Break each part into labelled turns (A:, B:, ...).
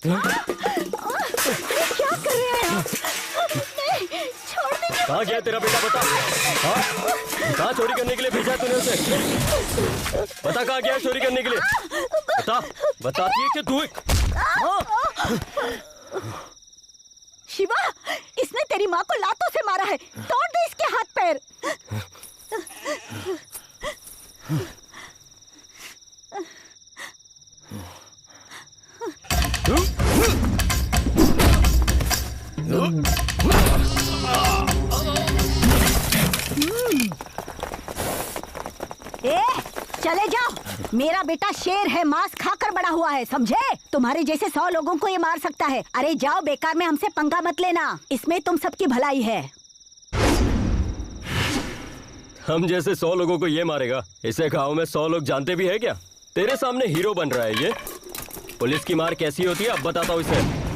A: क्या कर रहे हैं आप? नहीं, छोड़ दीजिए।
B: कहाँ गया तेरा बेटा, बता। हाँ, कहाँ चोरी करने के लिए भेजा तूने उसे? बता कहाँ गया चोरी करने के लिए? बता, बताती है कि तू।
A: शिवा, इसने तेरी माँ को लातों से मारा है। तोड़ दे इसके हाथ पैर। चले जाओ। मेरा बेटा शेर है, मांस खाकर बड़ा हुआ है, समझे? तुम्हारे जैसे 100 लोगों को ये मार सकता है। अरे जाओ, बेकार में हमसे पंगा मत लेना, इसमें तुम सबकी भलाई है।
B: हम जैसे 100 लोगों को ये मारेगा? इसे गांव में 100 लोग जानते भी है क्या? तेरे सामने हीरो बन रहा है ये। पुलिस की मार कैसी होती है अब बताता हूँ इसे।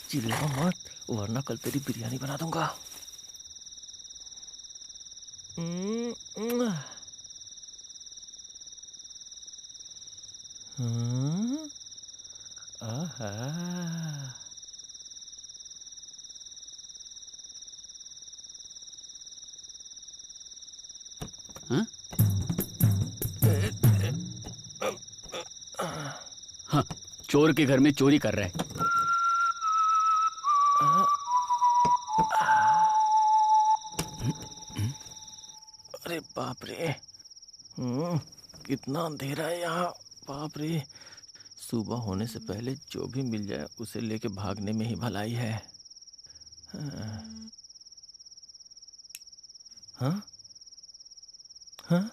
C: चिल्ला मत, वरना कल तेरी बिरयानी बना दूंगा। आहा।
D: हाँ, चोर के घर में चोरी कर रहा है।
C: अरे बाप रे, कितना अंधेरा है यहाँ। बाप रे, सुबह होने से पहले जो भी मिल जाए उसे लेके भागने में ही भलाई है। हाँ हाँ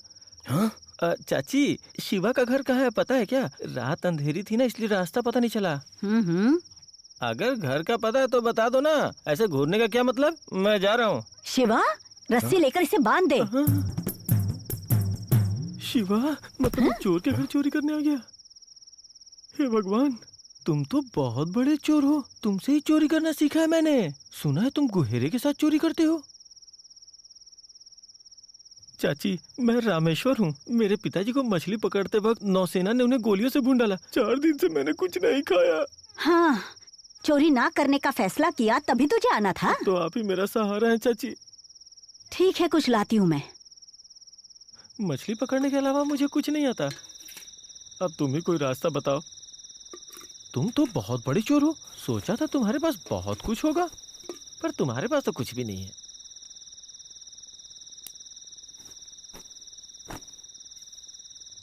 C: हाँ। चाची, शिवा का घर कहाँ है पता है क्या? रात अंधेरी थी ना, इसलिए रास्ता पता नहीं चला। अगर घर का पता है तो बता दो ना, ऐसे घूरने का क्या मतलब? मैं जा रहा हूँ।
A: शिवा, रस्सी लेकर इसे बांध दे।
C: शिवा, मतलब चोर के घर चोरी करने आ गया? हे भगवान, तुम तो बहुत बड़े चोर हो। तुमसे ही चोरी करना सीखा है मैंने। सुना है तुम गुहेरे के साथ चोरी करते हो। चाची, मैं रामेश्वर हूँ। मेरे पिताजी को मछली पकड़ते वक्त नौसेना ने उन्हें गोलियों से भून डाला। 4 दिन से मैंने कुछ नहीं खाया।
A: हाँ, चोरी ना करने का फैसला किया तभी तुझे आना था।
C: तो आप ही मेरा सहारा है चाची।
A: ठीक है, कुछ लाती हूँ मैं।
C: मछली पकड़ने के अलावा मुझे कुछ नहीं आता। अब तुम ही कोई रास्ता बताओ। तुम तो बहुत बड़े चोर हो। सोचा था तुम्हारे पास बहुत कुछ होगा, पर तुम्हारे पास तो कुछ भी नहीं है।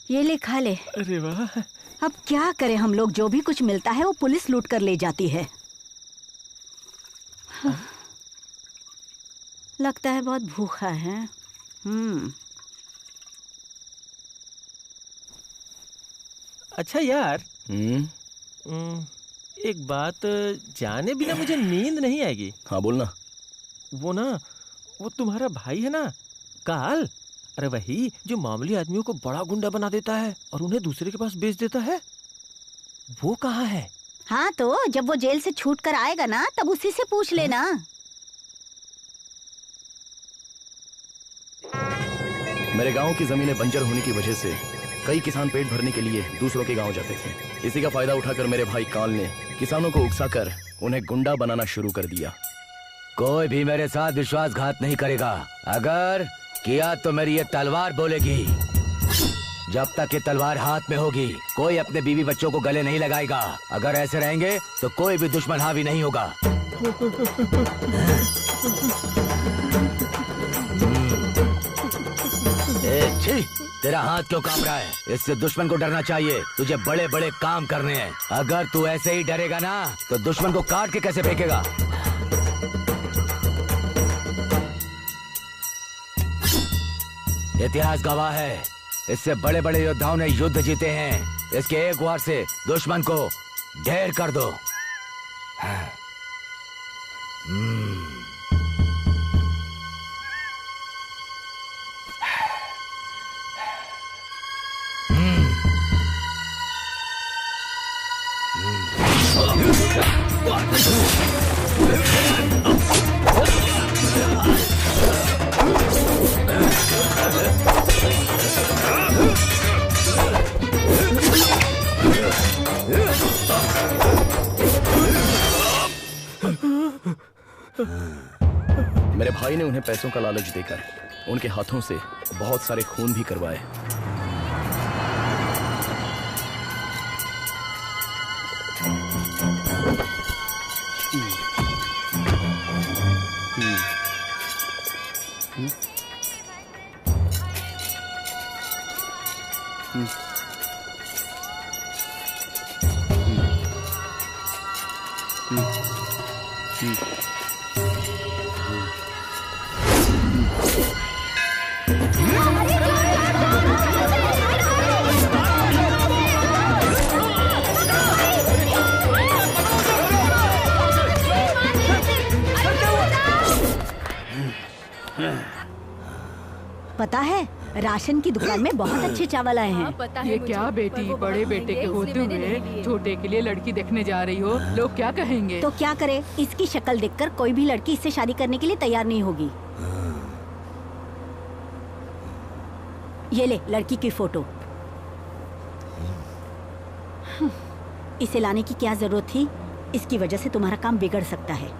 A: ये ले, खा ले।
C: अरे वाह।
A: अब क्या करें हम लोग, जो भी कुछ मिलता है वो पुलिस लूट कर ले जाती है। लगता है बहुत भूखा है।
C: अच्छा यार, एक बात जाने बिना मुझे नींद नहीं आएगी।
B: हाँ बोलना।
C: वो तुम्हारा भाई है ना, काल? अरे वही जो मामूली आदमियों को बड़ा गुंडा बना देता है और उन्हें दूसरे के पास बेच देता है, वो कहाँ है?
A: हाँ, तो जब वो जेल से छूट कर आएगा ना, तब उसी से पूछ लेना।
E: मेरे गांव की जमीनें बंजर होने की वजह से कई किसान पेट भरने के लिए दूसरों के गांव जाते थे। इसी का फायदा उठाकर मेरे भाई काल ने किसानों को उकसाकर उन्हें गुंडा बनाना शुरू कर दिया।
F: कोई भी मेरे साथ विश्वासघात नहीं करेगा। अगर किया तो मेरी ये तलवार बोलेगी। जब तक ये तलवार हाथ में होगी कोई अपने बीवी बच्चों को गले नहीं लगाएगा। अगर ऐसे रहेंगे तो कोई भी दुश्मन हावी नहीं होगा। छी, तेरा हाथ क्यों कांप रहा है? इससे दुश्मन को डरना चाहिए। तुझे बड़े बड़े काम करने हैं। अगर तू ऐसे ही डरेगा ना तो दुश्मन को काट के कैसे फेंकेगा? इतिहास गवाह है, इससे बड़े बड़े योद्धाओं ने युद्ध जीते हैं। इसके एक वार से दुश्मन को ढेर कर दो।
E: मेरे भाई ने उन्हें पैसों का लालच देकर उनके हाथों से बहुत सारे खून भी करवाए।
A: पता है राशन की दुकान में बहुत अच्छे चावल आए हैं।
G: ये क्या बेटी, बड़े बेटे के होते हुए छोटे के लिए लड़की देखने जा रही हो? लोग क्या कहेंगे?
A: तो क्या करे, इसकी शक्ल देखकर कोई भी लड़की इससे शादी करने के लिए तैयार नहीं होगी। ये ले लड़की की फोटो। इसे लाने की क्या जरूरत थी? इसकी वजह से तुम्हारा काम बिगड़ सकता है।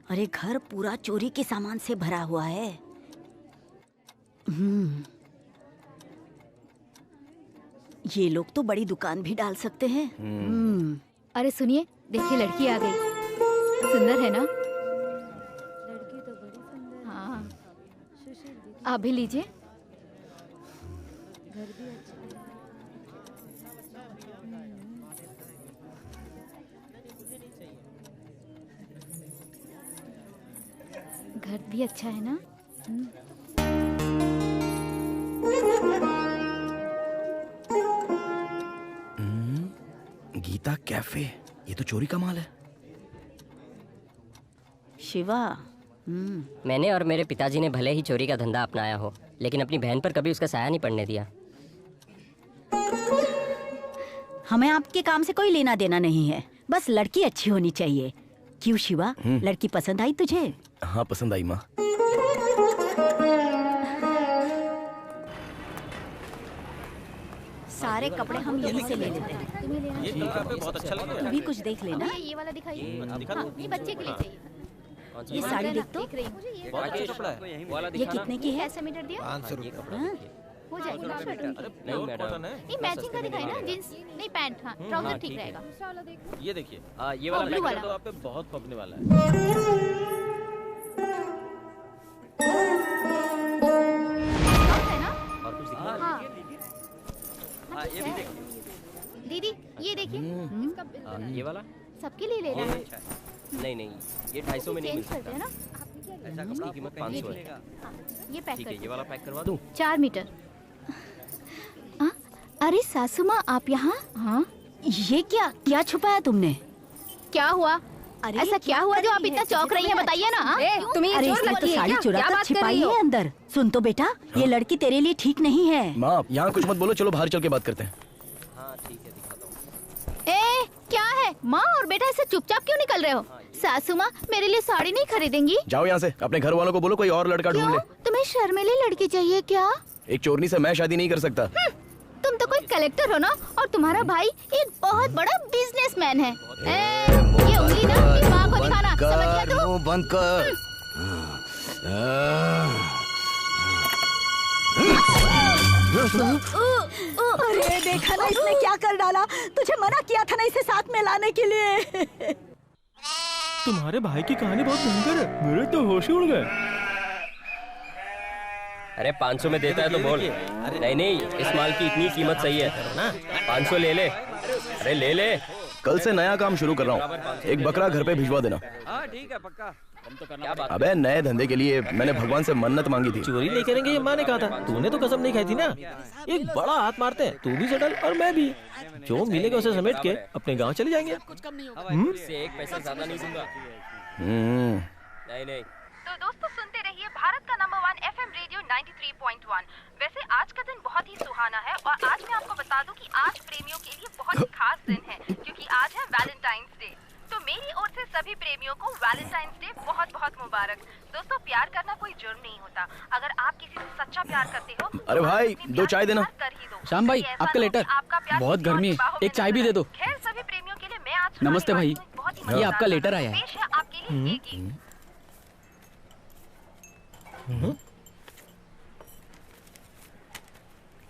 A: अरे घर पूरा चोरी के सामान से भरा हुआ है। ये लोग तो बड़ी दुकान भी डाल सकते हैं।
H: अरे सुनिए, देखिए लड़की आ गई। सुंदर है ना?
I: लड़की तो बड़ी सुंदर।
H: हाँ, आप भी लीजिए।
I: घर भी अच्छा है।
H: घर भी अच्छा है ना?
E: गीता कैफे, ये तो चोरी का माल है।
A: शिवा,
J: मैंने और मेरे पिताजी ने भले ही चोरी का धंधा अपनाया हो, लेकिन अपनी बहन पर कभी उसका साया नहीं पड़ने दिया।
A: हमें आपके काम से कोई लेना देना नहीं है, बस लड़की अच्छी होनी चाहिए। क्यों शिवा, लड़की पसंद आई तुझे?
E: हाँ पसंद आई माँ।
A: सारे कपड़े हम यहीं से ले लेते हैं।
C: ये कपड़ा पे बहुत अच्छा लग रहा
A: तू भी कुछ देख लेना।
H: ये वाला दिखाइए। हाँ, ये बच्चे के लिए चाहिए।
A: ये साड़ी देख तो,
C: है। बहुत अच्छा कपड़ा है।
A: ये कितने की है?
H: कैसे मीटर दिया?
C: 500 रुपए।
A: हाँ?
H: हो जाएगी ना?
C: नहीं मैडम,
H: ये मैचिंग का दिखाई ना, जींस नहीं पैंट। हाँ, ट्राउजर ठीक रहेगा।
C: ये देखिए, ये
H: ओ,
C: वाला
H: ब्लू
C: पैक
H: वाला।
C: तो आप पे बहुत खपने वाला है।
H: है ना?
J: और कुछ दिखा?
H: हाँ।
C: ये भी देखिए।
H: दीदी ये देखिए,
J: ये वाला?
H: सबके लिए ले रहे हैं।
J: नहीं नहीं, ये 250 में नहीं मिल
H: चेंज करते हैं
J: सकता।
H: ना?
J: इसकी कीमत 500 है।
H: हाँ, ये पैक
J: ठीक
H: कर
J: है, ये वाला पैक करवा दूं?
H: 4 मीटर। हाँ? अरे सासू माँ, आप यहाँ? हाँ,
A: ये क्या क्या छुपाया तुमने?
H: क्या हुआ? ऐसा क्या हुआ जो आप इतना चौंक रही हैं? बताइए ना।
A: तुम्हें अरे इसने तो साड़ी चुरा कर छिपाई है अंदर। सुन तो बेटा, ये लड़की तेरे लिए ठीक नहीं है।
E: माँ यहाँ कुछ मत बोलो, चलो बाहर चल के बात करते हैं।
H: ए, क्या है माँ और बेटा ऐसे चुपचाप क्यों निकल रहे हो? सासू माँ मेरे लिए साड़ी नहीं खरीदेंगी?
E: जाओ यहाँ से, अपने घर वालों को बोलो कोई और लड़का ढूंढ ले।
H: तुम्हें शर्मीली लड़की चाहिए क्या?
E: एक चोरनी से मैं शादी नहीं कर सकता।
H: तुम तो कोई कलेक्टर हो ना, और तुम्हारा भाई एक बहुत बड़ा बिजनेसमैन है। ये उंगली ना अपनी माँ को दिखाना, समझ गया तू?
F: मुंह बंद कर।
A: अरे देखा ना इसने क्या कर डाला। तुझे मना किया था ना इसे साथ में लाने के लिए।
C: तुम्हारे भाई की कहानी बहुत भयंकर है, मेरे तो होश ही उड़ गए।
B: अरे 500 में देता है तो बोल। नहीं, इस माल की इतनी कीमत सही है ना, 500 ले ले। अरे ले ले।
E: कल से नया काम शुरू कर रहा हूँ, एक बकरा घर पे भिजवा देना।
B: ठीक है पक्का। क्या बात?
E: अबे नए धंधे के लिए मैंने भगवान से मन्नत मांगी थी।
C: चोरी नहीं करेंगे ये माँ ने कहा था, तूने तो कसम नहीं खाई थी ना। एक बड़ा हाथ मारते हैं, तू भी सेटल और मैं भी। जो मिलेगा उसे समेट के अपने गांव चले जाएंगे।
B: इससे एक पैसा ज्यादा नहीं दूंगा। नहीं।
K: तो दोस्तों सुनते रहिए भारत का नंबर 1 FM रेडियो 93.1। वैसे आज का दिन बहुत ही सुहाना है और आज मैं आपको बता दूं कि आज प्रेमियों के लिए बहुत ही खास दिन है, क्योंकि आज है वैलेंटाइंस डे। तो मेरी ओर से सभी प्रेमियों को वैलेंटाइंस डे बहुत बहुत मुबारक। दोस्तों प्यार करना कोई जुर्म नहीं होता। अगर आप किसी से सच्चा प्यार करते हो
E: अरे भाई 2 चाय देना।
D: श्याम भाई आपका लेटर, बहुत गर्मी है, एक चाय भी दे दो।
K: खैर सभी प्रेमियों के लिए मैं आज
D: नमस्ते भाई, ये आपका लेटर आया है।
K: पेश है आपके लिए एक गीत।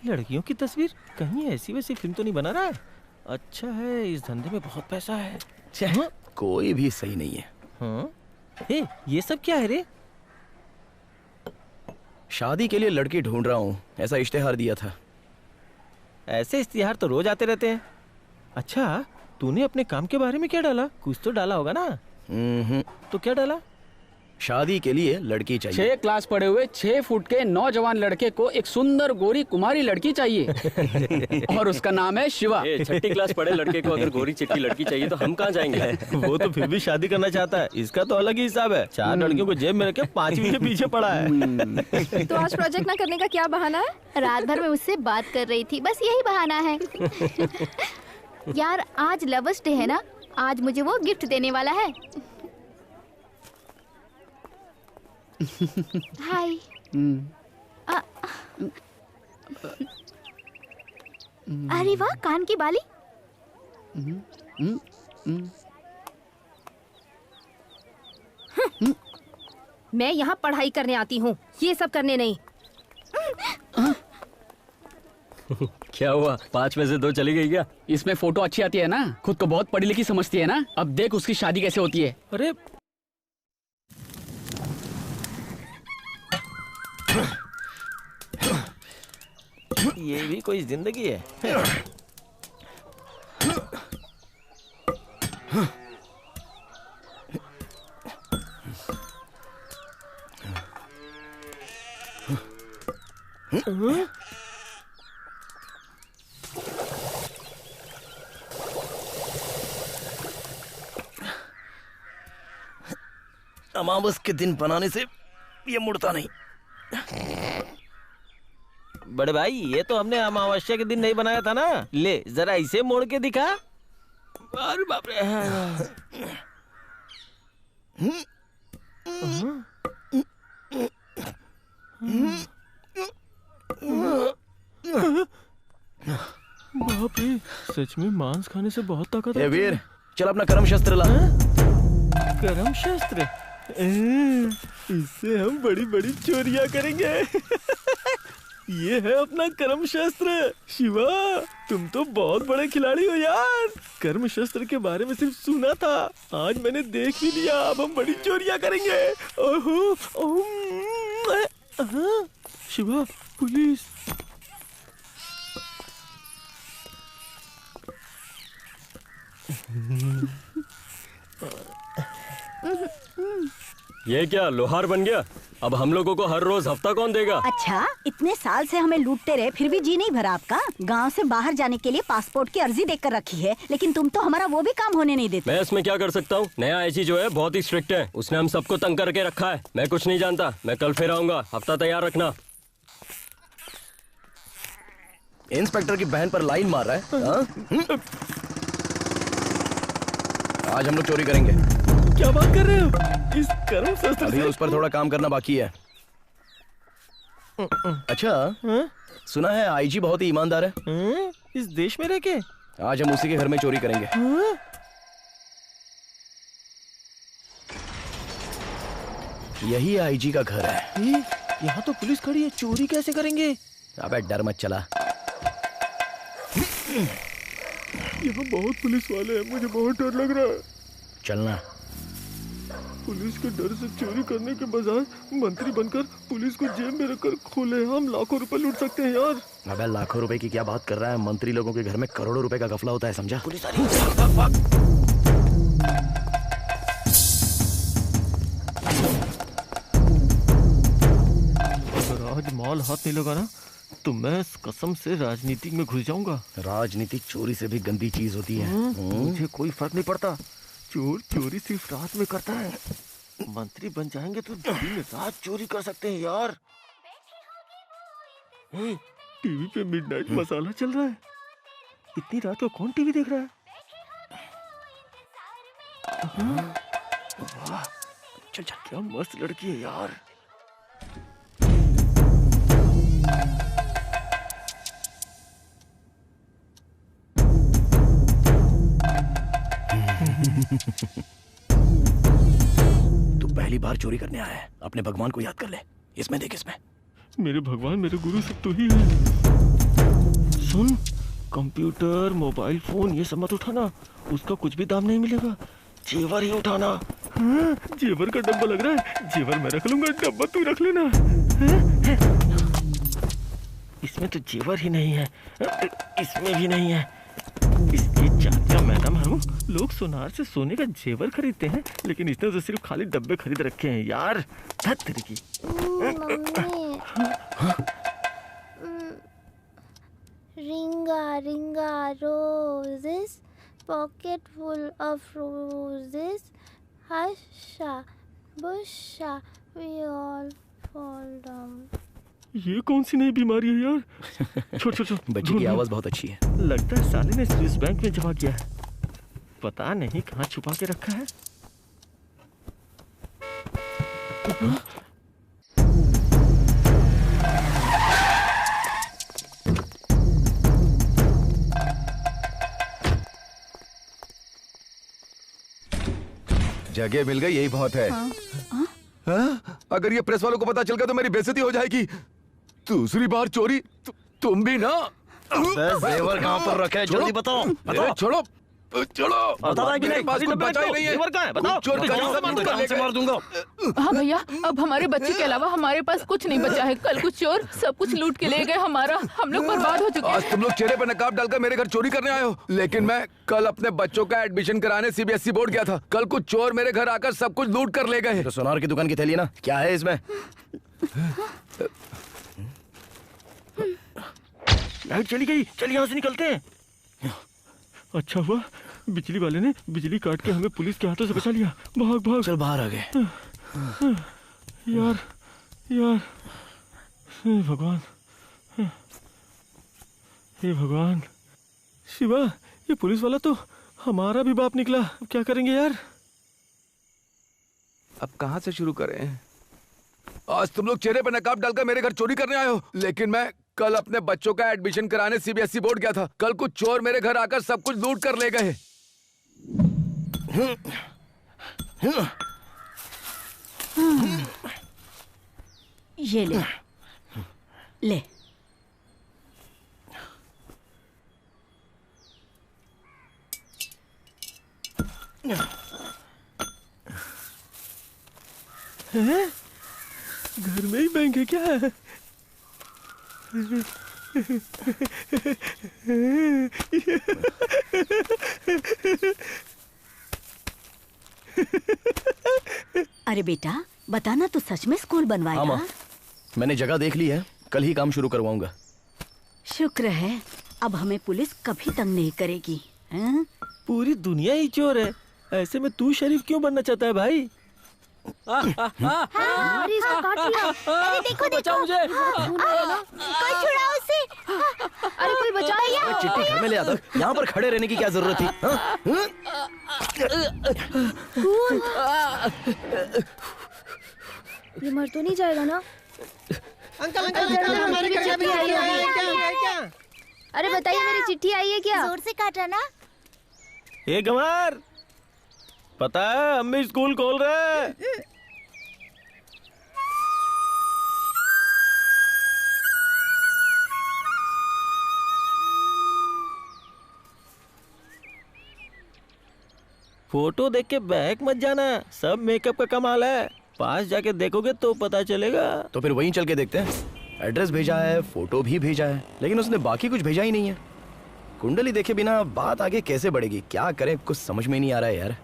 C: लड़कियों की तस्वीर, कहीं ऐसी वैसी फिल्म तो नहीं बना रहा है? अच्छा है, इस धंधे में बहुत पैसा है।
E: कोई भी सही नहीं है।
C: हाँ? ये सब क्या है रे?
E: शादी के लिए लड़की ढूंढ रहा हूँ, ऐसा इश्तेहार दिया था।
C: ऐसे इश्तिहार तो रोज आते रहते हैं। अच्छा, तूने अपने काम के बारे में क्या डाला? कुछ तो डाला होगा ना? तो क्या डाला?
E: शादी के लिए लड़की चाहिए।
D: 6 क्लास पढ़े हुए 6 फुट के नौजवान लड़के को एक सुंदर गोरी कुमारी लड़की चाहिए और उसका नाम है शिवा।
B: 6ठी क्लास पढ़े लड़के को अगर गोरी चिट्टी लड़की चाहिए तो हम कहाँ जाएंगे?
C: वो तो फिर भी शादी करना चाहता है, इसका तो अलग ही हिसाब है। 4 लड़कियों को जेब में रखे 5वीं के पीछे पड़ा है।
H: तो आज प्रोजेक्ट ना करने का क्या बहाना है? रात भर में उससे बात कर रही थी, बस यही बहाना है। यार आज लवर्स डे है ना, आज मुझे वो गिफ्ट देने वाला है। हाय। अरे वाह, कान की बाली।
L: मैं यहाँ पढ़ाई करने आती हूँ, ये सब करने नहीं।
B: क्या हुआ, 5 में से 2 चली गई क्या?
D: इसमें फोटो अच्छी आती है ना, खुद को बहुत पढ़ी लिखी समझती है ना। अब देख उसकी शादी कैसे होती है।
C: अरे ये भी कोई जिंदगी है।
E: अमावस के दिन बनाने से ये मुड़ता नहीं।
C: बड़े भाई, ये तो हमने अमावस्या के दिन नहीं बनाया था ना। ले जरा इसे मोड़ के दिखा। अरे बाप रे। बाप रे, सच में मांस खाने से बहुत ताकत है।
E: वीर, चल अपना कर्म शस्त्र ला।
C: कर्म शस्त्र? इससे हम बड़ी बड़ी चोरियां करेंगे। ये है अपना कर्म शस्त्र। शिवा, तुम तो बहुत बड़े खिलाड़ी हो यार। कर्म शस्त्र के बारे में सिर्फ सुना था, आज मैंने देख भी लिया। अब हम बड़ी चोरियां करेंगे। ओहो, शिवा, पुलिस।
B: ये क्या लोहार बन गया? अब हम लोगों को हर रोज हफ्ता कौन देगा?
A: अच्छा, इतने साल से हमें लूटते रहे फिर भी जी नहीं भरा आपका? गांव से बाहर जाने के लिए पासपोर्ट की अर्जी देकर रखी है, लेकिन तुम तो हमारा वो भी काम होने नहीं देते।
B: मैं इसमें क्या कर सकता हूँ? नया आईजी जो है बहुत ही स्ट्रिक्ट है, उसने हम सबको तंग करके रखा है। मैं कुछ नहीं जानता, मैं कल फिर आऊंगा, हफ्ता तैयार रखना।
E: इंस्पेक्टर की बहन पर लाइन मार रहा है। आज हम लोग चोरी करेंगे।
C: क्या बात कर रहे हो? इस कर्म शस्त्र
E: अभी
C: से?
E: उस पर थोड़ा काम करना बाकी है। अच्छा, सुना है आईजी बहुत ही ईमानदार है।
C: इस देश में रह के?
E: आज हम उसी के घर में चोरी करेंगे। यही आईजी का घर है।
C: यहाँ तो पुलिस खड़ी है, चोरी कैसे करेंगे?
E: अबे डर मत चला।
C: यहाँ बहुत पुलिस वाले हैं, मुझे बहुत डर लग रहा है।
E: चलना।
C: पुलिस के डर से चोरी करने के बजाय मंत्री बनकर पुलिस को जेब में रखकर खुलेआम लाखों रुपए लूट सकते हैं यार।
E: अबे लाखों रुपए की क्या बात कर रहा है? मंत्री लोगों के घर में करोड़ों रुपए का गफला होता है, समझा? पुलिस आ रही है।
C: अगर आज माल हाथ नहीं लगा ना तो मैं इस कसम से राजनीति में घुस जाऊंगा।
E: राजनीति चोरी से भी गंदी चीज होती है।
C: मुझे कोई फर्क नहीं पड़ता, चोर चोरी सिर्फ रात में करता है। मंत्री बन जाएंगे तो दिन रात चोरी कर सकते हैं यार। टीवी पे मिडनाइट मसाला चल रहा है। इतनी रात को कौन टीवी देख रहा है? वाह, चल चल, क्या मस्त लड़की है यार।
E: तू पहली बार चोरी करने आया है, अपने भगवान को याद कर ले। इसमें देख, इसमें।
C: मेरे भगवान मेरे गुरु सब तो ही है। सुन, कंप्यूटर मोबाइल फोन ये सब मत उठाना, उसका कुछ भी दाम नहीं मिलेगा। जेवर ही उठाना। जेवर का डब्बा लग रहा है, जेवर मैं रख लूंगा, डब्बा तू रख लेना। इसमें तो जेवर ही नहीं है, इसमें भी नहीं है। इसकी जात का मैं ना मारूं। लोग सोनार से सोने का जेवर खरीदते हैं, लेकिन इसने तो सिर्फ खाली डब्बे खरीद रखे हैं यार। तेरे की
I: Ringa, ringa, roses, pocket full of roses, husha, busha, we all fall down.
C: ये कौन सी नई बीमारी है यार? छोड़ छोड़ छोड़।
E: बच्ची की आवाज बहुत अच्छी है।
C: लगता है साले ने स्विस बैंक में जमा किया है, पता नहीं कहाँ छुपा के रखा है।
M: जगह मिल गई, यही बहुत है। हाँ? अगर ये प्रेस वालों को पता चल गया तो मेरी बेइज्जती हो जाएगी। दूसरी बार चोरी, तुम भी ना।
E: जेवर कहाँ पर रखे है? जल्दी बताओ।
M: बताओ। छोड़ो छोड़ो, मेरे पास कुछ बचा ही नहीं है। चोर से मार दूंगा।
G: हाँ भैया, अब हमारे बच्चे के अलावा हमारे पास कुछ नहीं बचा है। कल कुछ चोर सब कुछ लूट के ले गए हमारा, हम लोग बर्बाद हो चुके हैं।
M: आज तुम लोग चेहरे पर नकाब डालकर मेरे घर चोरी करने आए हो, लेकिन मैं कल अपने बच्चों का एडमिशन कराने सीबीएसई बोर्ड गया था। कल कुछ चोर मेरे घर आकर सब कुछ लूट कर ले गए।
E: तो सोनार की दुकान की थैली ना, क्या है इसमें?
C: लाइट चली गई, चल यहाँ से निकलते हैं। अच्छा हुआ बिजली वाले ने बिजली काट के हमें पुलिस के हाथों से बचा लिया। भाग भाग।
E: चल बाहर आ गए।
C: यार यार, हे भगवान, हे भगवान। शिवा, ये पुलिस वाला तो हमारा भी बाप निकला। अब क्या करेंगे यार?
M: अब कहाँ से शुरू करें? आज तुम लोग चेहरे पर नकाब डालकर मेरे घर चोरी करने आए हो, लेकिन मैं कल अपने बच्चों का एडमिशन कराने सीबीएसई बोर्ड गया था। कल कुछ चोर मेरे घर आकर सब कुछ लूट कर ले गए।
A: ये ले ले।
C: हैं? घर में ही बैंक है क्या?
A: अरे बेटा, बताना, तू सच में स्कूल
E: हाँ
A: बनवाएगा?
E: माँ, मैंने जगह देख ली है, कल ही काम शुरू करवाऊंगा।
A: शुक्र है, अब हमें पुलिस कभी तंग नहीं करेगी। हैं?
C: पूरी दुनिया ही चोर है, ऐसे में तू शरीफ क्यों बनना चाहता है भाई?
I: अरे इसको काट लिया। अरे देखो देखो मुझे। कोई छुड़ाओ उसे।
L: अरे कोई बचाओ यार।
E: चिट्ठी घर में ले आता, यहाँ पर खड़े रहने की क्या जरूरत थी?
I: ये मर तो नहीं जाएगा ना?
L: अंकल हमारी भी चिट्ठी आई है क्या?
H: अरे बताइए, मेरी चिट्ठी आई है क्या?
I: जोर से काटा ना।
C: ए गंवार, पता है अम्मी स्कूल खोल रहे हैं। फोटो देख के बहक मत जाना, सब मेकअप का कमाल है। पास जाके देखोगे तो पता चलेगा।
E: तो फिर वहीं चल के देखते हैं। एड्रेस भेजा है, फोटो भी भेजा है, लेकिन उसने बाकी कुछ भेजा ही नहीं है। कुंडली देखे बिना बात आगे कैसे बढ़ेगी? क्या करें, कुछ समझ में नहीं आ रहा है यार।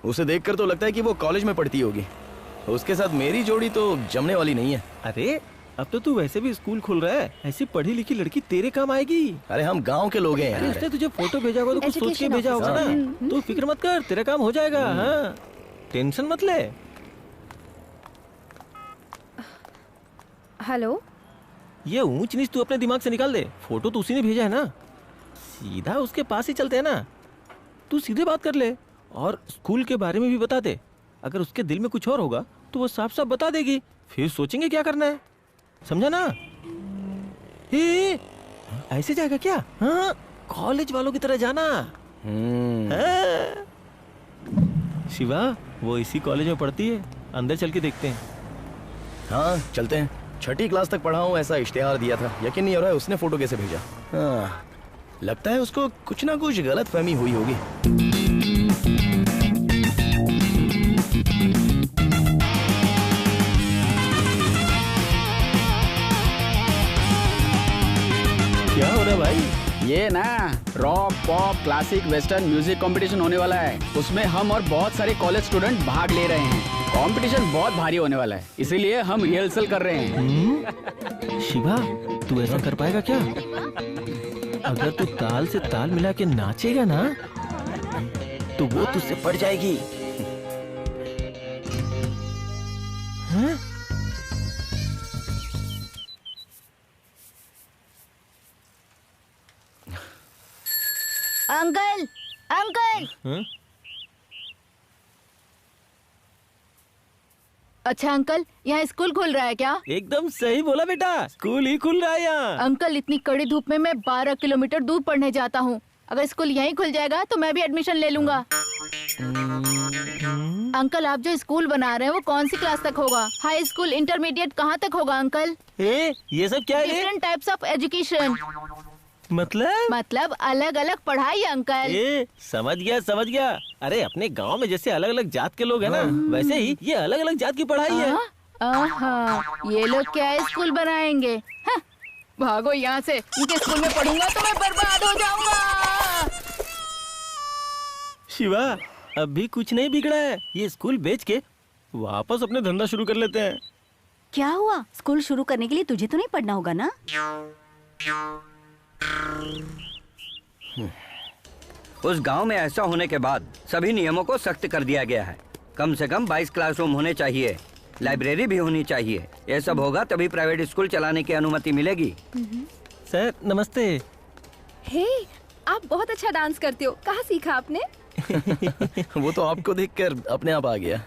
E: उसे देखकर तो लगता है कि वो कॉलेज में पढ़ती होगी। उसके साथ मेरी जोड़ी तो जमने वाली नहीं है।
C: अरे अब तो तू वैसे भी स्कूल खोल रहा है, ऐसी पढ़ी लिखी लड़की तेरे काम आएगी।
E: अरे हम गांव के लोग हैं
C: अरे
E: यार।
C: उसने तुझे फोटो भेजा होगा तो कुछ सोच के भेजा होगा ना। तू फिक्र मत कर, तेरा काम हो जाएगा। हाँ, टेंशन मत ले।
L: हेलो,
C: ये ऊंच नीच तू अपने दिमाग से निकाल दे। फोटो तो उसी ने भेजा है ना, सीधा उसके पास ही चलते हैं ना। तू सीधे बात कर ले और स्कूल के बारे में भी बता दे। अगर उसके दिल में कुछ और होगा तो वो साफ साफ बता देगी, फिर सोचेंगे क्या करना है। समझा ना? ऐसे जाएगा क्या? हाँ, कॉलेज वालों की तरह जाना। हाँ। शिवा, वो इसी कॉलेज में पढ़ती है, अंदर चल के देखते हैं।
E: हाँ चलते हैं। 6ठी क्लास तक पढ़ा हूँ ऐसा इश्तेहार दिया था। यकीन नहीं हो रहा है उसने फोटो कैसे भेजा। हाँ, लगता है उसको कुछ ना कुछ गलत फहमी हुई होगी।
C: क्या हो रहा है भाई?
D: ये ना rock, pop, classic, western music competition होने वाला है। उसमें हम और बहुत सारे कॉलेज स्टूडेंट भाग ले रहे हैं। कंपटीशन बहुत भारी होने वाला है, इसीलिए हम रिहर्सल कर रहे हैं।
C: शिवा, तू ऐसा कर पाएगा क्या? अगर तू ताल से ताल मिला के नाचेगा ना तो वो तुझसे पड़ जाएगी। हाँ?
H: Uncle, uncle.
C: हाँ?
G: अच्छा अंकल, यहाँ स्कूल खुल रहा है क्या?
C: एकदम सही बोला बेटा, स्कूल ही खुल रहा है यहाँ।
G: अंकल, इतनी कड़ी धूप में मैं 12 किलोमीटर दूर पढ़ने जाता हूँ। अगर स्कूल यहीं खुल जाएगा तो मैं भी एडमिशन ले लूंगा। अंकल, आप जो स्कूल बना रहे हैं वो कौन सी क्लास तक होगा? हाई स्कूल, इंटरमीडिएट कहाँ तक होगा अंकल?
C: ये सब क्या है?
G: Different types of education. मतलब अलग अलग पढ़ाई अंकल।
C: समझ गया। अरे अपने गांव में जैसे अलग अलग जात के लोग हैं ना, वैसे ही ये अलग अलग जात की पढ़ाई है।
G: ये लोग क्या स्कूल बनाएंगे? भागो यहाँ से, इनके स्कूल में पढ़ूंगा तो मैं बर्बाद हो जाऊंगा।
C: शिवा, अभी कुछ नहीं बिगड़ा है। ये स्कूल बेच के वापस अपने धंधा शुरू कर लेते हैं।
A: क्या हुआ? स्कूल शुरू करने के लिए तुझे तो नहीं पढ़ना होगा ना?
N: उस गांव में ऐसा होने के बाद सभी नियमों को सख्त कर दिया गया है। कम से कम 22 क्लासरूम होने चाहिए, लाइब्रेरी भी होनी चाहिए। ये सब होगा तभी प्राइवेट स्कूल चलाने की अनुमति मिलेगी।
C: सर नमस्ते।
L: हे, आप बहुत अच्छा डांस करते हो, कहाँ सीखा आपने?
E: वो तो आपको देखकर अपने आप आ गया।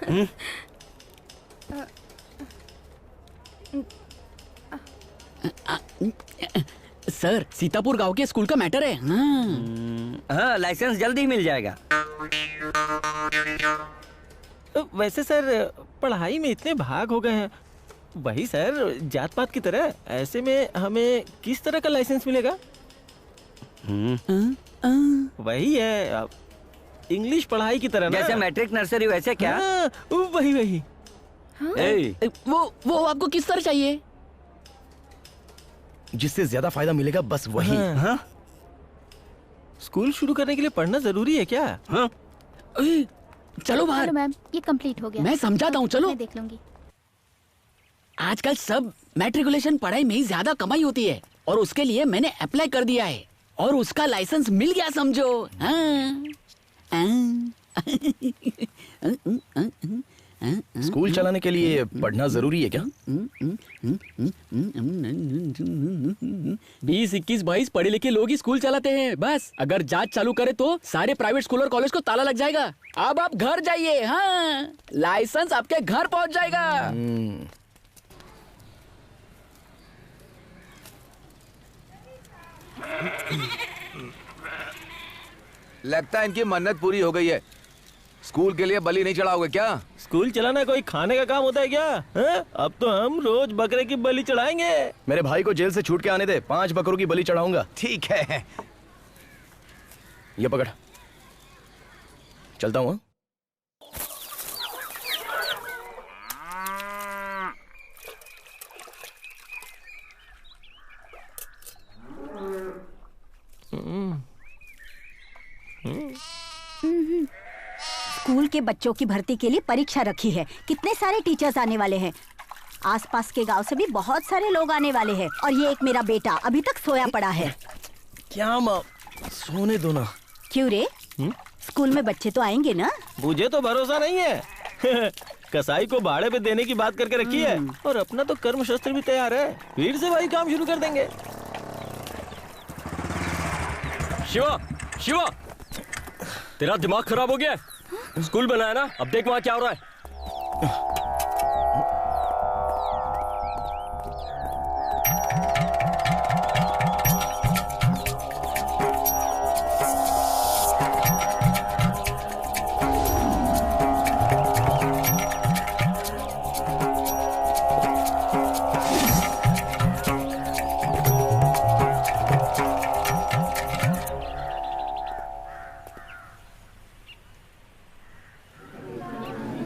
D: सर, सीतापुर गांव के स्कूल का मैटर है।
N: हाँ, लाइसेंस जल्दी ही मिल जाएगा।
C: वैसे सर, पढ़ाई में इतने भाग हो गए हैं। वही सर, जात पात की तरह। ऐसे में हमें किस तरह का लाइसेंस मिलेगा? वही है। इंग्लिश पढ़ाई की तरह ना।
N: जैसे मैट्रिक नर्सरी वैसे क्या?
C: वही।
D: वो आपको किस तरह चाहिए?
E: जिससे ज्यादा फायदा मिलेगा बस वही।
C: हाँ? स्कूल शुरू करने के लिए पढ़ना जरूरी है क्या?
N: हाँ?
D: चलो बाहर।
H: चलो मैम, ये कंप्लीट हो गया।
D: मैं समझाता हूँ, चलो।
H: मैं देख लूंगी।
D: आजकल सब मैट्रिकुलेशन पढ़ाई में ही ज्यादा कमाई होती है और उसके लिए मैंने अप्लाई कर दिया है और उसका लाइसेंस मिल गया समझो।
E: स्कूल चलाने के लिए पढ़ना जरूरी है क्या?
D: 20, 21, 22 पढ़े लिखे लोग ही स्कूल चलाते हैं। बस अगर जांच चालू करे तो सारे प्राइवेट स्कूल और कॉलेज को ताला लग जाएगा। अब आप घर जाइए। हाँ, लाइसेंस आपके घर पहुंच जाएगा।
M: लगता है इनकी मन्नत पूरी हो गई है। स्कूल के लिए बलि नहीं चढ़ाओगे क्या?
C: स्कूल चलाना कोई खाने का काम होता है क्या? अब तो हम रोज बकरे की बलि चढ़ाएंगे।
E: मेरे भाई को जेल से छूट के आने दे, 5 बकरों की बलि चढ़ाऊंगा।
M: ठीक है,
E: ये पकड़, चलता हूँ।
A: स्कूल के बच्चों की भर्ती के लिए परीक्षा रखी है। कितने सारे टीचर्स आने वाले हैं। आसपास के गांव से भी बहुत सारे लोग आने वाले हैं। और ये एक मेरा बेटा अभी तक सोया पड़ा है।
E: क्या माँ, सोने दो ना।
A: क्यों रे? स्कूल में बच्चे तो आएंगे ना?
C: मुझे तो भरोसा नहीं है। कसाई को भाड़े पे देने की बात करके रखी है और अपना तो कर्म शस्त्र भी तैयार है। फिर से वही काम शुरू कर देंगे।
B: शिवा, शिवा, तेरा दिमाग खराब हो गया? स्कूल बनाया ना, अब देख वहां क्या हो रहा है।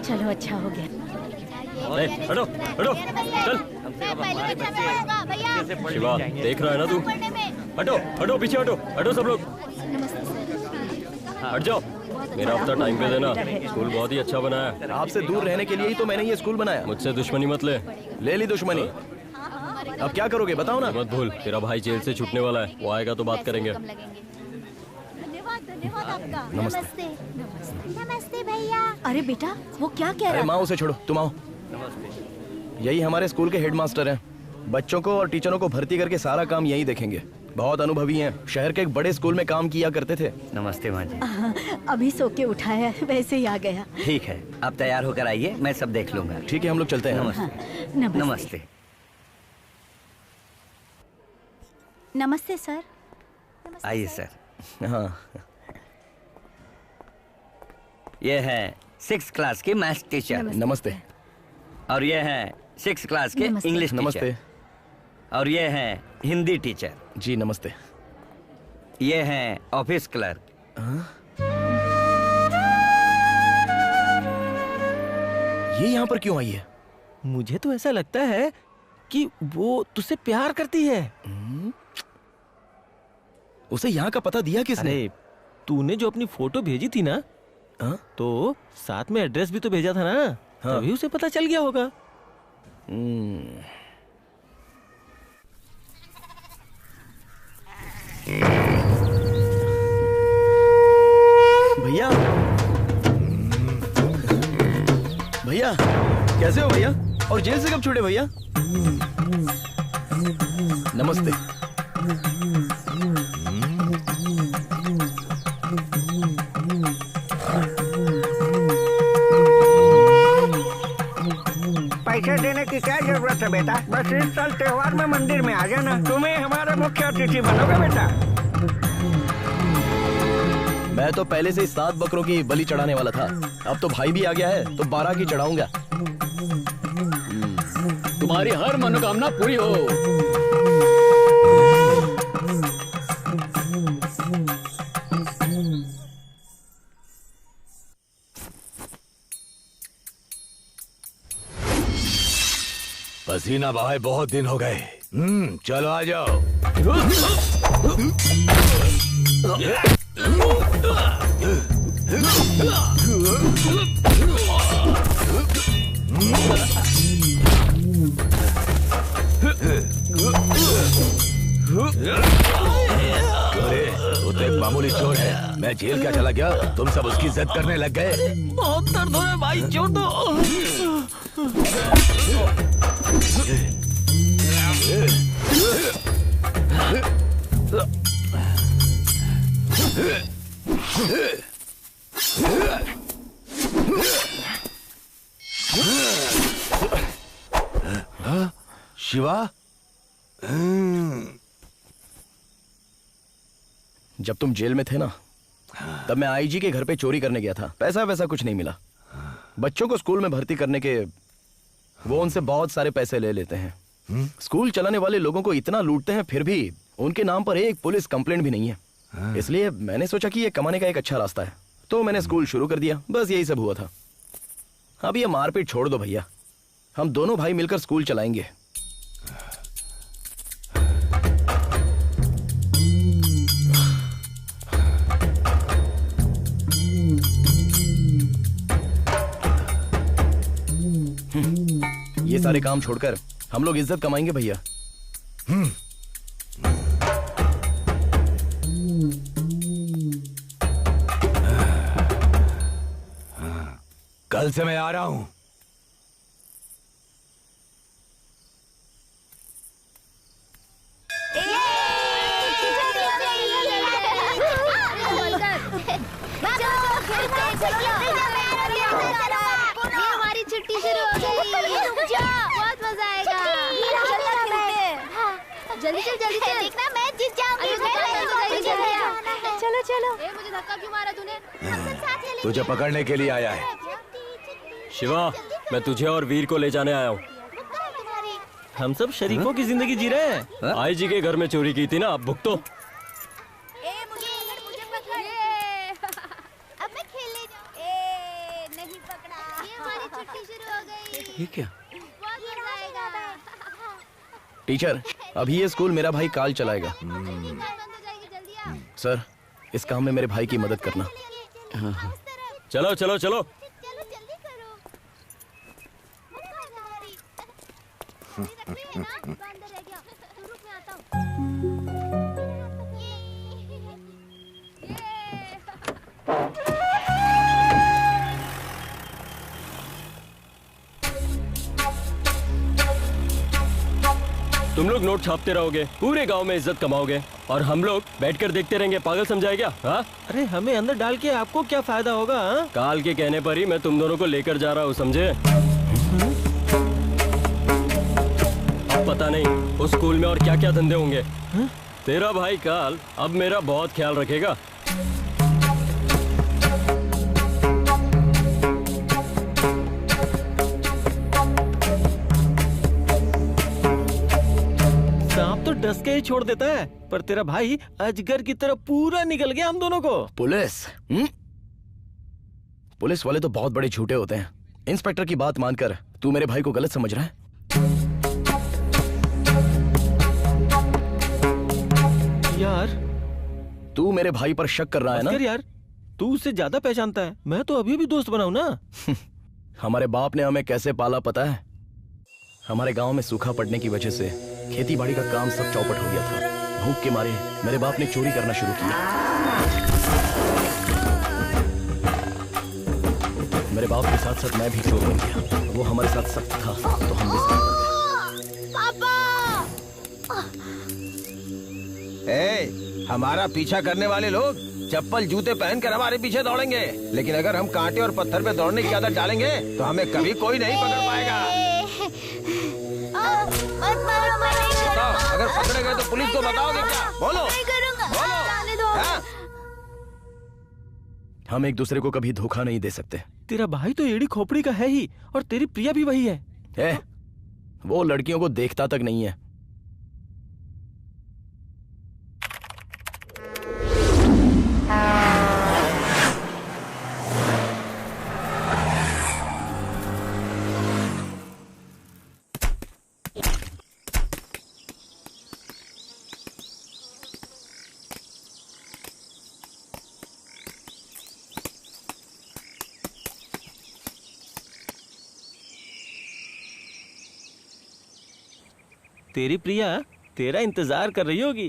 A: चलो अच्छा हो गया।
B: हटो हटो, चल। शिवा, देख रहा है ना तू? हटो हटो, पीछे हटो, हटो सब लोग, हट जाओ। मेरा हफ्ता टाइम पे देना। स्कूल बहुत ही अच्छा बनाया है।
E: आपसे दूर रहने के लिए ही तो मैंने ये स्कूल बनाया।
B: मुझसे दुश्मनी मत ले
E: ली दुश्मनी। अब क्या करोगे बताओ ना।
B: मत भूल, तेरा भाई जेल से छूटने वाला है। वो आएगा तो बात करेंगे।
E: नमस्ते।
H: नमस्ते भैया।
A: अरे बेटा, वो क्या कह रहा
E: है?
B: अरे
E: माँ, उसे छोड़ो, तुम आओ। यही हमारे स्कूल के हेडमास्टर हैं। बच्चों को और टीचरों को भर्ती करके सारा काम यही देखेंगे। बहुत अनुभवी हैं। शहर के एक बड़े स्कूल में काम किया करते थे।
N: नमस्ते माँ जी।
A: अभी सो के उठाया, वैसे ही आ गया।
N: ठीक है, आप तैयार होकर आइए, मैं सब देख लूंगा।
E: ठीक है, हम लोग चलते हैं।
N: नमस्ते। नमस्ते।
A: नमस्ते सर।
N: आइए सर।
E: हाँ,
N: ये है 6th क्लास के मैथ्स टीचर।
E: नमस्ते।
N: और ये है 6th क्लास के इंग्लिश टीचर।
E: नमस्ते।
N: और ये है हिंदी टीचर।
E: जी नमस्ते।
N: ये है ऑफिस क्लर्क।
E: ये यहाँ पर क्यों आई है?
C: मुझे तो ऐसा लगता है कि वो तुझसे प्यार करती है।
E: उसे यहाँ का पता दिया किसने?
C: अरे, तूने जो अपनी फोटो भेजी थी ना, तो साथ में एड्रेस भी तो भेजा था ना। तभी उसे पता चल गया होगा।
E: भैया, भैया कैसे हो भैया? और जेल से कब छूटे भैया? नमस्ते।
L: पैसे देने की क्या जरूरत है बेटा? बस इस साल त्योहार में मंदिर में आ जाना। तुम्हें हमारा मुख्य अतिथि बनोगे बेटा।
E: मैं तो पहले से ही 7 बकरों की बलि चढ़ाने वाला था। अब तो भाई भी आ गया है तो 12 की चढ़ाऊंगा।
D: तुम्हारी हर मनोकामना पूरी हो।
F: पसीना बहाए बहुत दिन हो गए। चलो आ जाओ। अरे वो तो एक मामूली चोर है, मैं जेल क्या चला गया, तुम सब उसकी इज्जत करने लग गए।
C: बहुत दर्द हो रहा है भाई, छोड़ दो।
F: शिवा,
E: जब तुम जेल में थे ना, तब मैं आईजी के घर पे चोरी करने गया था। पैसा वैसा कुछ नहीं मिला। बच्चों को स्कूल में भर्ती करने के वो उनसे बहुत सारे पैसे ले लेते हैं। स्कूल चलाने वाले लोगों को इतना लूटते हैं, फिर भी उनके नाम पर एक पुलिस कंप्लेंट भी नहीं है। इसलिए मैंने सोचा कि ये कमाने का एक अच्छा रास्ता है, तो मैंने स्कूल शुरू कर दिया। बस यही सब हुआ था। अब ये मारपीट छोड़ दो भैया, हम दोनों भाई मिलकर स्कूल चलाएंगे। ये सारे काम छोड़कर हम लोग इज्जत कमाएंगे भैया।
F: कल से मैं आ रहा हूं।
H: हमारी छुट्टी शुरू हो गई। बहुत मजा आएगा। जल्दी चल जल्दी चल। देखना मैं जीत जाऊंगी। चलो चलो। मुझे धक्का क्यों मारा तूने?
F: तुझे पकड़ने के लिए आया है।
B: शिवा, मैं तुझे और वीर को ले जाने आया हूँ।
C: हम सब शरीफों की जिंदगी जी रहे हैं।
B: आईजी के घर में चोरी की थी ना, अब भुगतो।
H: अब मैं खेलने जाऊँ। नहीं पकड़ा। ये हमारी छुट्टी शुरू हो गई।
F: ये क्या?
H: बहुत मजा आएगा।
E: टीचर, अभी ये स्कूल मेरा भाई काल चलाएगा। सर, इस काम में मेरे भाई की मदद करना।
B: चलो चलो चलो। तुम लोग नोट छापते रहोगे, पूरे गांव में इज्जत कमाओगे, और हम लोग बैठकर देखते रहेंगे। पागल समझाए क्या? हाँ?
C: अरे हमें अंदर डाल के आपको क्या फायदा होगा? हा?
B: काल के कहने पर ही मैं तुम दोनों को लेकर जा रहा हूँ, समझे? अब पता नहीं उस स्कूल में और क्या क्या धंधे होंगे। तेरा भाई काल अब मेरा बहुत ख्याल रखेगा।
C: डस के ही छोड़ देता है, पर तेरा भाई अजगर की तरह पूरा निकल गया हम दोनों को।
E: पुलिस? पुलिस वाले तो बहुत बड़े झूठे होते हैं। इंस्पेक्टर की बात मानकर तू मेरे भाई को गलत समझ रहा है।
C: यार,
E: तू मेरे भाई पर शक कर रहा है ना?
C: यार, तू उससे ज्यादा पहचानता है। मैं तो अभी भी दोस्त बनाऊं ना।
E: हमारे बाप ने हमें कैसे पाला पता है? हमारे गांव में सूखा पड़ने की वजह से खेती बाड़ी का काम सब चौपट हो गया था। भूख के मारे मेरे बाप ने चोरी करना शुरू किया। मेरे बाप के साथ साथ मैं भी चोर बन गया। वो हमारे साथ सख्त था तो हम भी सख्त बन
O: गए। हमारा पीछा करने वाले लोग चप्पल जूते पहनकर हमारे पीछे दौड़ेंगे, लेकिन अगर हम कांटे और पत्थर पे दौड़ने की आदत डालेंगे तो हमें कभी कोई नहीं पकड़ पाएगा। अगर पकड़े गए तो पुलिस को बताओगे क्या? बोलो, बोलो। हाँ?
E: हम एक दूसरे को कभी धोखा नहीं दे सकते।
C: तेरा भाई तो एड़ी खोपड़ी का है ही, और तेरी प्रिया भी वही है।
E: वो लड़कियों को देखता तक नहीं है।
C: तेरी प्रिया तेरा इंतजार कर रही होगी।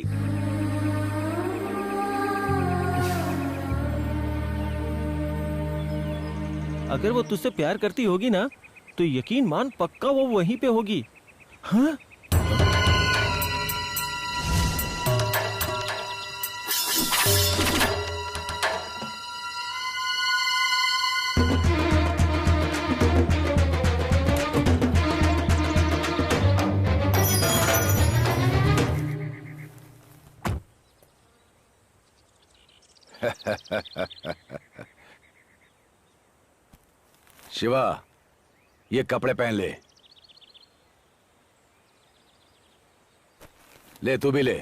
C: अगर वो तुझसे प्यार करती होगी ना तो यकीन मान पक्का वो वहीं पे होगी। हाँ?
M: शिवा, ये कपड़े पहन ले। ले तू भी ले।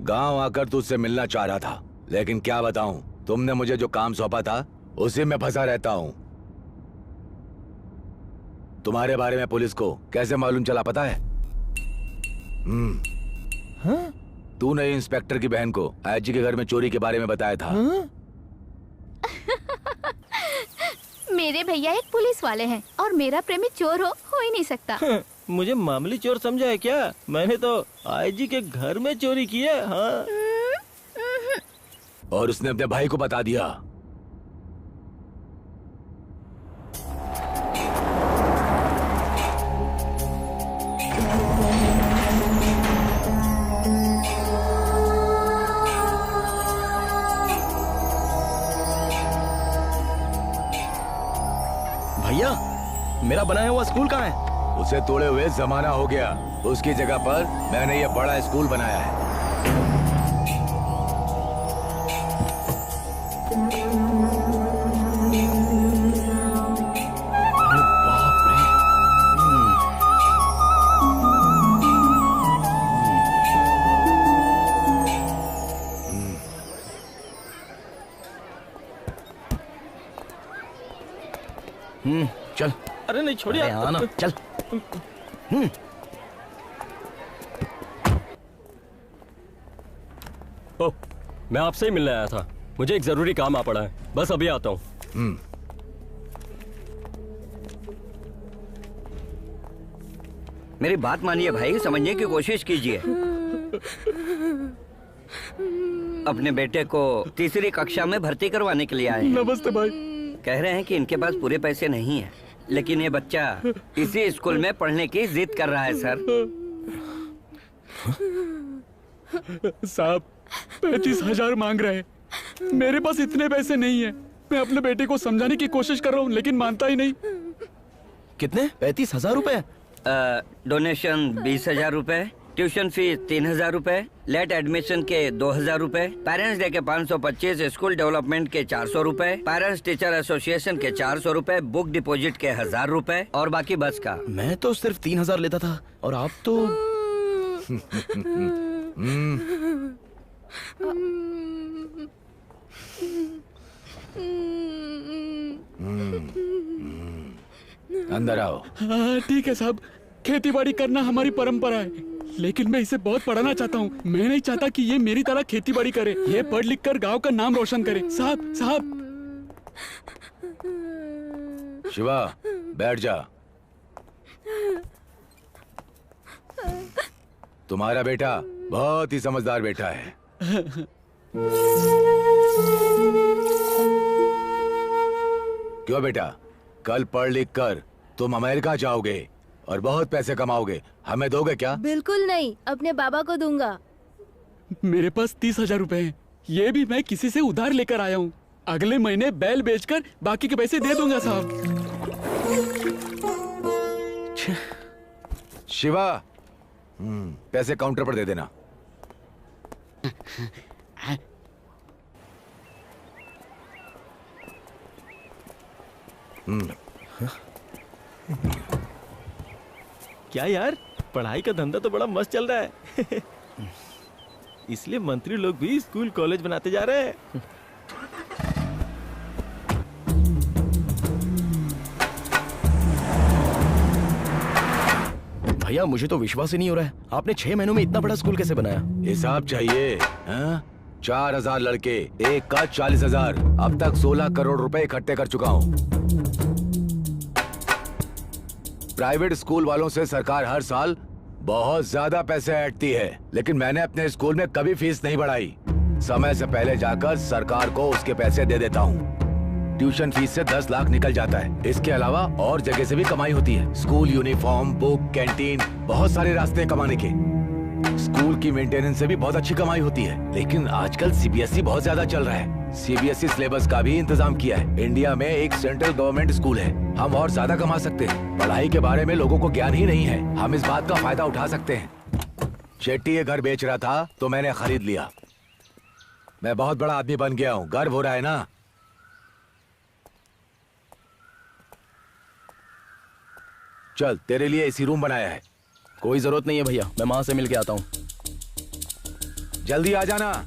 M: गांव आकर तुझसे मिलना चाह रहा था, लेकिन क्या बताऊं, तुमने मुझे जो काम सौंपा था उसी में फंसा रहता हूं। तुम्हारे बारे में पुलिस को कैसे मालूम चला पता है?
C: हाँ?
M: तूने इंस्पेक्टर की बहन को आईजी के घर में चोरी के बारे में बताया था।
C: हाँ?
H: मेरे भैया एक पुलिस वाले हैं और मेरा प्रेमी चोर हो ही नहीं सकता।
C: हाँ, मुझे मामूली चोर समझा है क्या? मैंने तो आईजी के घर में चोरी की है। हाँ।
M: और उसने अपने भाई को बता दिया।
E: भैया, मेरा बनाया हुआ स्कूल कहाँ है?
M: उसे तोड़े हुए जमाना हो गया। उसकी जगह पर मैंने ये बड़ा स्कूल बनाया है।
E: चल।
C: अरे नहीं छोड़िए।
E: हाँ ना, चल।
B: ओह, मैं आपसे ही मिलने आया था। मुझे एक जरूरी काम आ पड़ा है, बस अभी आता हूँ।
N: मेरी बात मानिए भाई, समझने की कोशिश कीजिए। अपने बेटे को तीसरी कक्षा में भर्ती करवाने के लिए आए हैं।
B: नमस्ते भाई।
N: कह रहे हैं कि इनके पास पूरे पैसे नहीं हैं, लेकिन ये बच्चा इसी स्कूल में पढ़ने की जिद कर रहा है सर।
P: साहब, 35,000 मांग रहे हैं। मेरे पास इतने पैसे नहीं है। मैं अपने बेटे को समझाने की कोशिश कर रहा हूँ, लेकिन मानता ही नहीं।
E: कितने? 35,000 रुपए?
N: डोनेशन 20,000 रुपए, ट्यूशन फीस 3,000 रुपए, लेट एडमिशन के 2,000 रुपए, पेरेंट्स डे के 525, स्कूल डेवलपमेंट के 400 रुपए, पेरेंट्स टीचर एसोसिएशन के 400 रुपए, बुक डिपॉजिट के 1,000 रुपए और बाकी बस का।
E: मैं तो सिर्फ 3,000 लेता था और आप तो
M: अंदर आओ।
P: हाँ ठीक है साहब, खेती बाड़ी करना हमारी परंपरा है, लेकिन मैं इसे बहुत पढ़ाना चाहता हूँ। मैं नहीं चाहता कि ये मेरी तरह खेती बाड़ी करे। ये पढ़ लिख कर गाँव का नाम रोशन करे। साहब साहब।
M: शिवा, बैठ जा। तुम्हारा बेटा बहुत ही समझदार बेटा है। क्यों बेटा, कल पढ़ लिख कर तुम अमेरिका जाओगे और बहुत पैसे कमाओगे, हमें दोगे क्या?
I: बिल्कुल नहीं, अपने बाबा को दूंगा।
P: मेरे पास 30,000 रुपए हैं। ये भी मैं किसी से उधार लेकर आया हूँ। अगले महीने बैल बेचकर बाकी के पैसे दे दूंगा साहब।
M: शिवा, पैसे काउंटर पर दे देना।
C: क्या यार, पढ़ाई का धंधा तो बड़ा मस्त चल रहा है। इसलिए मंत्री लोग भी स्कूल कॉलेज बनाते जा रहे हैं।
E: भैया मुझे तो विश्वास ही नहीं हो रहा है, आपने 6 महीनों में इतना बड़ा स्कूल कैसे बनाया?
F: हिसाब चाहिए हाँ? 4000 लड़के, एक का 40,000। अब तक 16 करोड़ रुपए इकट्ठे कर चुका हूँ। प्राइवेट स्कूल वालों से सरकार हर साल बहुत ज्यादा पैसे ऐंठती है, लेकिन मैंने अपने स्कूल में कभी फीस नहीं बढ़ाई। समय से पहले जाकर सरकार को उसके पैसे दे देता हूँ। ट्यूशन फीस से 10 लाख निकल जाता है। इसके अलावा और जगह से भी कमाई होती है। स्कूल यूनिफॉर्म, बुक, कैंटीन, बहुत सारे रास्ते कमाने के। स्कूल की मेंटेनेंस से भी बहुत अच्छी कमाई होती है। लेकिन आजकल सीबीएसई बहुत ज्यादा चल रहा है। सीबीएसई सिलेबस का भी इंतजाम किया है। इंडिया में एक सेंट्रल गवर्नमेंट स्कूल है, हम और ज्यादा कमा सकते हैं। पढ़ाई के बारे में लोगों को ज्ञान ही नहीं है, हम इस बात का फायदा उठा सकते हैं। शेट्टी ये घर बेच रहा था तो मैंने खरीद लिया। मैं बहुत बड़ा आदमी बन गया हूँ, गर्व हो रहा है ना? चल तेरे लिए एसी रूम बनाया है।
E: कोई जरूरत नहीं है भैया, मैं माँ से मिल के आता हूँ।
F: जल्दी आ जाना।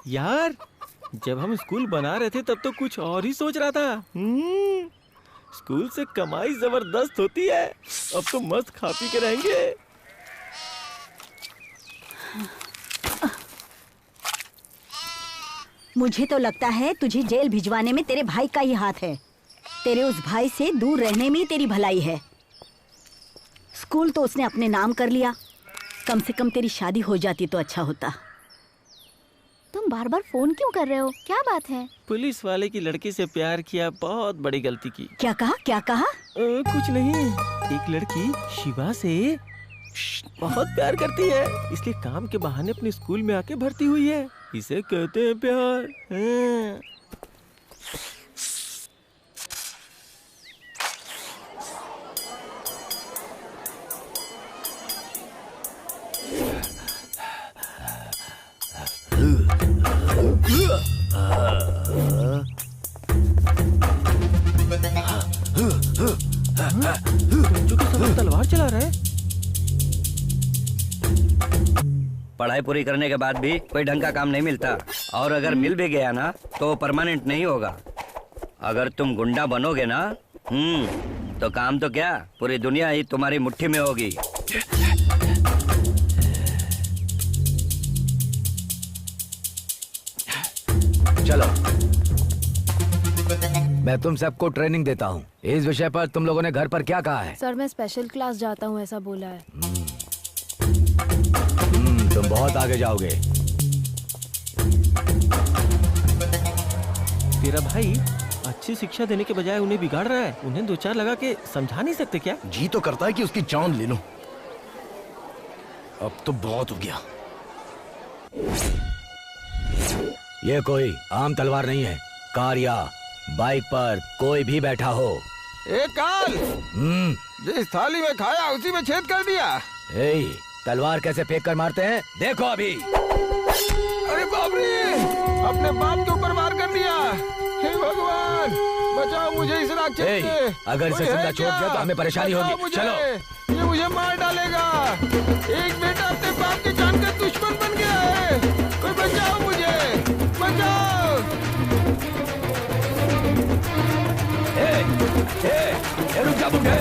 C: यार जब हम स्कूल बना रहे थे तब तो कुछ और ही सोच रहा था। स्कूल से कमाई जबरदस्त होती है। अब तो मस्त खा पी के रहेंगे।
A: मुझे तो लगता है तुझे जेल भिजवाने में तेरे भाई का ही हाथ है। तेरे उस भाई से दूर रहने में ही तेरी भलाई है। स्कूल तो उसने अपने नाम कर लिया, कम से कम तेरी शादी हो जाती तो अच्छा होता।
H: तुम बार बार फोन क्यों कर रहे हो, क्या बात है?
C: पुलिस वाले की लड़की से प्यार किया, बहुत बड़ी गलती की।
A: क्या कहा, क्या कहा?
C: कुछ नहीं। एक लड़की शिवा से बहुत प्यार करती है, इसलिए काम के बहाने अपने स्कूल में आके भर्ती हुई है। इसे कहते हैं प्यार। जो कि तलवार चला रहा है।
N: पढ़ाई पूरी करने के बाद भी कोई ढंग का काम नहीं मिलता, और अगर मिल भी गया ना तो परमानेंट नहीं होगा। अगर तुम गुंडा बनोगे ना तो काम तो क्या, पूरी दुनिया ही तुम्हारी मुट्ठी में होगी।
F: चलो मैं तुम सबको ट्रेनिंग देता हूँ। इस विषय पर तुम लोगों ने घर पर क्या कहा है?
I: सर मैं स्पेशल क्लास जाता हूँ, ऐसा बोला है।
F: तुम बहुत आगे जाओगे।
C: तेरा भाई अच्छी शिक्षा देने के बजाय उन्हें बिगाड़ रहा है। उन्हें 2-4 लगा के समझा नहीं सकते क्या?
E: जी तो करता है कि उसकी जान ले लो। अब तो बहुत हो गया।
F: ये कोई आम तलवार नहीं है। कार या बाइक पर कोई भी बैठा हो।
O: एक काल जिस थाली में खाया उसी में छेद कर दिया।
F: तलवार कैसे फेंक कर मारते हैं देखो अभी।
O: अरे बाप रे, अपने बाप के ऊपर वार कर दिया। हे भगवान बचाओ मुझे इस राक्षस से।
F: अगर इसे जिंदा छोड़ दिया तो हमें परेशानी होगी। चलो
O: ये मुझे मार डालेगा। एक बेटा अपने बाप के जानकर दुश्मन बन गया है। कोई बचाओ मुझे, बचाओ।
F: रुक जा बुढ़े।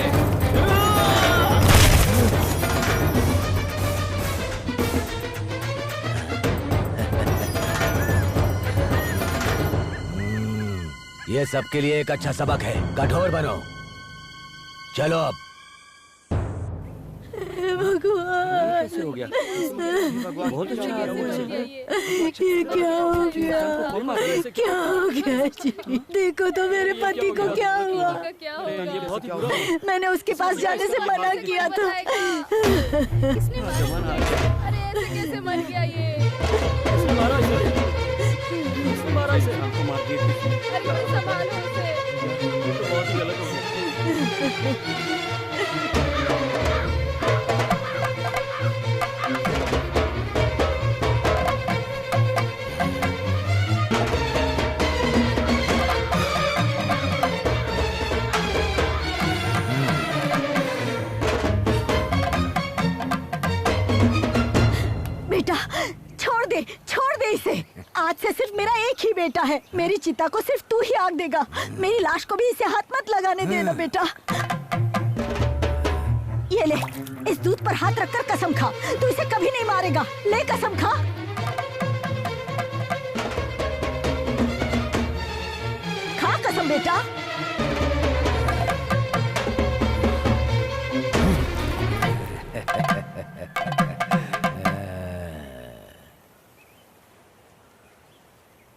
F: ये सबके लिए एक अच्छा सबक है, कठोर बनो। चलो अब।
I: भगवान
C: कैसे हो गया?
I: बहुत अच्छा ये क्या हो गया? क्या हो गया जी? देखो तो मेरे पति को क्या हुआ। मैंने उसके पास जाने से मना किया था।
G: अरे ऐसे कैसे मर गया ये? अरे कोई संभालो इसे।
C: बहुत ही गलत हो गया।
A: बेटा छोड़ दे इसे। आज
I: आज से सिर्फ मेरा एक ही बेटा है। मेरी चिता को सिर्फ तू ही आग देगा। मेरी लाश को भी इसे हाथ मत लगाने देना बेटा। ये ले, इस दूध पर हाथ रखकर कसम खा, तू इसे कभी नहीं मारेगा। ले कसम खा। खा कसम बेटा।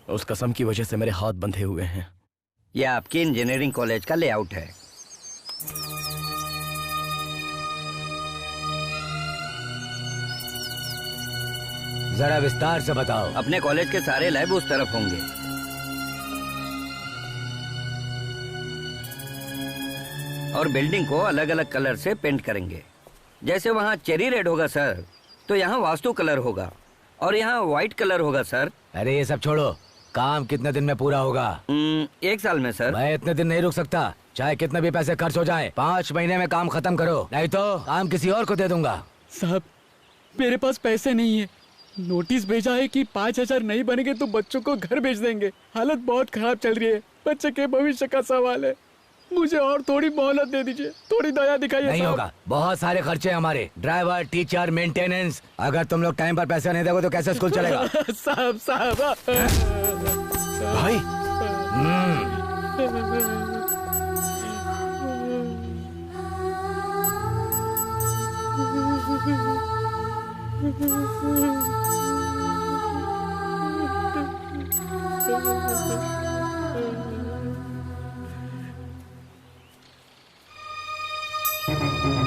E: उस कसम की वजह से मेरे हाथ बंधे हुए हैं।
N: यह आपकी इंजीनियरिंग कॉलेज का लेआउट है।
F: जरा विस्तार से बताओ।
N: अपने कॉलेज के सारे लैब उस तरफ होंगे। और बिल्डिंग को अलग अलग कलर से पेंट करेंगे। जैसे वहाँ चेरी रेड होगा सर, तो यहाँ वास्तु कलर होगा, और यहाँ व्हाइट कलर होगा सर।
F: अरे ये सब छोड़ो, काम कितने दिन में पूरा होगा?
N: 1 साल में सर।
F: मैं इतने दिन नहीं रुक सकता, चाहे कितने भी पैसे खर्च हो जाए। 5 महीने में काम खत्म करो, नहीं तो काम किसी और को दे दूंगा।
P: साहब, मेरे पास पैसे नहीं है। नोटिस भेजा है कि 5000 नहीं बनेंगे तो बच्चों को घर भेज देंगे। हालत बहुत खराब चल रही है, बच्चे के भविष्य का सवाल है। मुझे और थोड़ी मोहलत दे दीजिए, थोड़ी दया दिखाइए।
F: नहीं होगा, बहुत सारे खर्चे हमारे, ड्राइवर, टीचर, मेंटेनेंस। अगर तुम लोग टाइम पर पैसे नहीं दोगे तो कैसे स्कूल चलेगा?
P: साहब
F: भाई।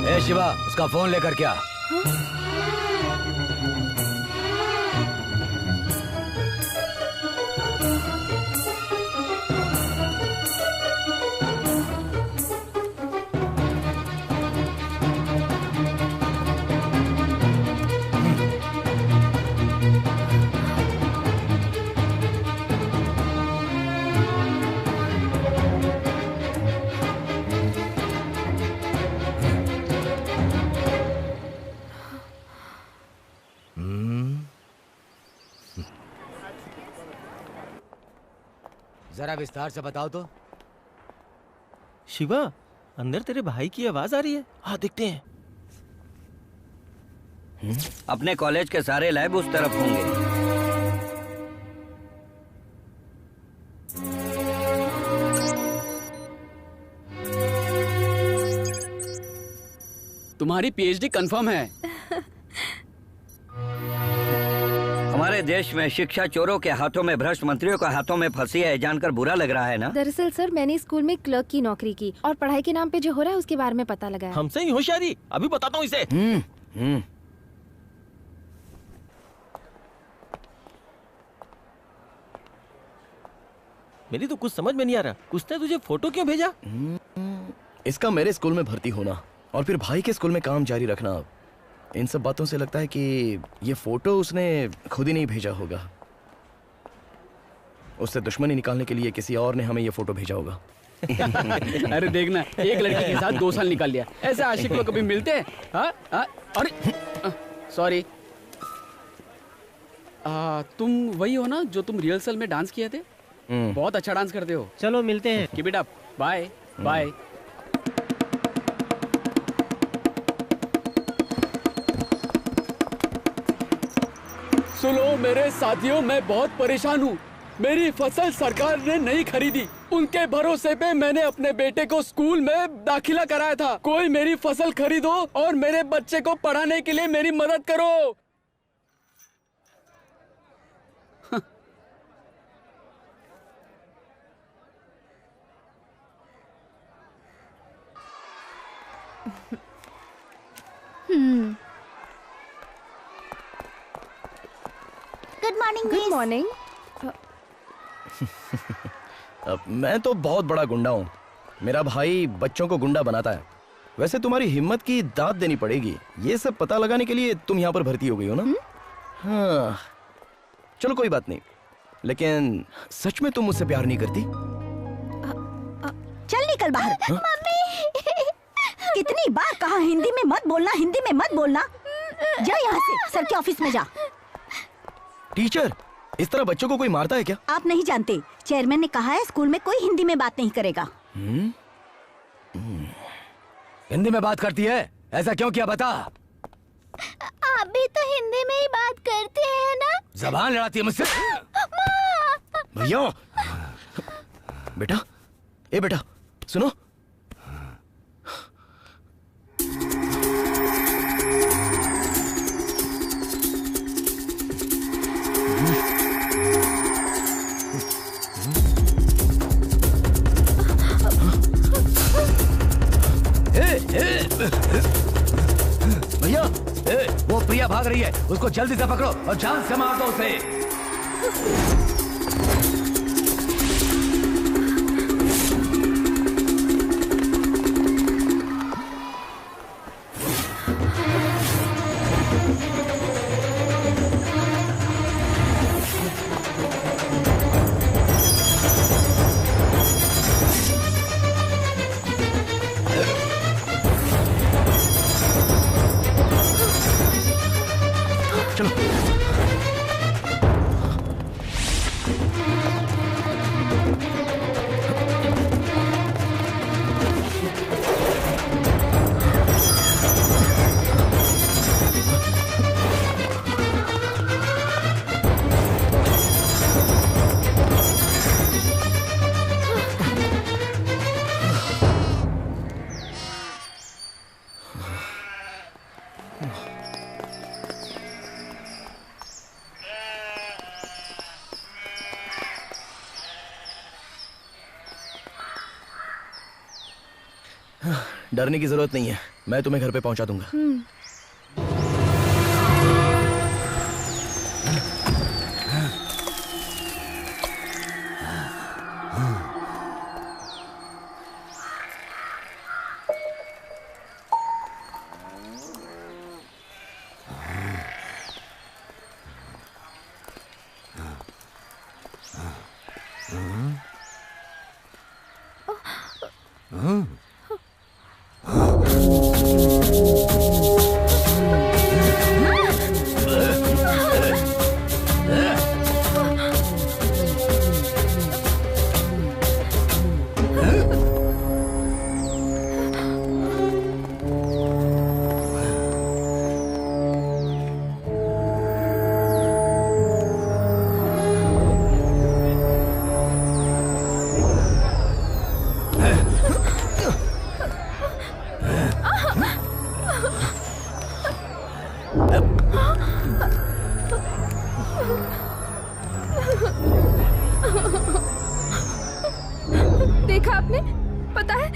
F: ए शिवा, उसका फोन लेकर क्या? जरा विस्तार से बताओ तो।
C: शिवा, अंदर तेरे भाई की आवाज आ रही है। हाँ, देखते हैं।
N: अपने कॉलेज के सारे लैब उस तरफ होंगे।
D: तुम्हारी पीएचडी कंफर्म है।
N: हमारे देश में शिक्षा चोरों के हाथों में, भ्रष्ट मंत्रियों के हाथों में फंसी है, जानकर बुरा लग रहा है ना?
Q: दरअसल सर, मैंने स्कूल में क्लर्क की नौकरी की और पढ़ाई के नाम पे जो हो रहा है उसके बारे में पता लगा है।
C: हमसे ही होशियारी, अभी बताता हूँ इसे। मेरी तो कुछ समझ में नहीं आ रहा, उसने तुझे फोटो क्यों भेजा?
E: इसका मेरे स्कूल में भर्ती होना और फिर भाई के स्कूल में काम जारी रखना, इन सब बातों से लगता है कि ये फोटो उसने खुद ही नहीं भेजा होगा। उससे दुश्मनी निकालने के लिए किसी और ने हमें ये फोटो भेजा होगा।
D: अरे देखना, एक लड़की के साथ 2 साल निकाल लिया। ऐसे आशिक लोग कभी मिलते हैं? अरे सॉरी। तुम वही हो ना जो तुम रिहर्सल में डांस किए थे? बहुत अच्छा डांस करते हो।
C: चलो मिलते हैं।
D: Keep it up. Bye bye. सुनो मेरे साथियों, मैं बहुत परेशान हूँ। मेरी फसल सरकार ने नहीं खरीदी। उनके भरोसे पे मैंने अपने बेटे को स्कूल में दाखिला कराया था। कोई मेरी फसल खरीदो और मेरे बच्चे को पढ़ाने के लिए मेरी मदद करो।
H: Good morning.
Q: Good morning.
E: मैं तो बहुत बड़ा गुंडा हूँ। मेरा भाई बच्चों को गुंडा बनाता है। वैसे तुम्हारी हिम्मत की दाद देनी पड़ेगी। ये सब पता लगाने के लिए तुम यहाँ पर भर्ती हो गई हो ना? हाँ, चलो कोई बात नहीं, लेकिन सच में तुम मुझसे प्यार नहीं करती?
I: चल निकल बाहर। मम्मी, कितनी बार कहा हिंदी में मत बोलना, हिंदी में मत बोलना। जा यहाँ से, सर के ऑफिस में जा।
E: टीचर, इस तरह बच्चों को कोई मारता है क्या?
A: आप नहीं जानते, चेयरमैन ने कहा है स्कूल में कोई हिंदी में बात नहीं करेगा।
F: हिंदी में बात करती है, ऐसा क्यों किया बता?
H: आप भी तो हिंदी में ही बात करते हैं ना?
F: जबान लड़ाती है मुझसे।
E: भैया, बेटा, ए बेटा, सुनो।
F: भैया, वो प्रिया भाग रही है, उसको जल्दी से पकड़ो और जान से मार दो उसे।
E: डरने की जरूरत नहीं है, मैं तुम्हें घर पे पहुंचा दूंगा।
R: देखा आपने? पता है,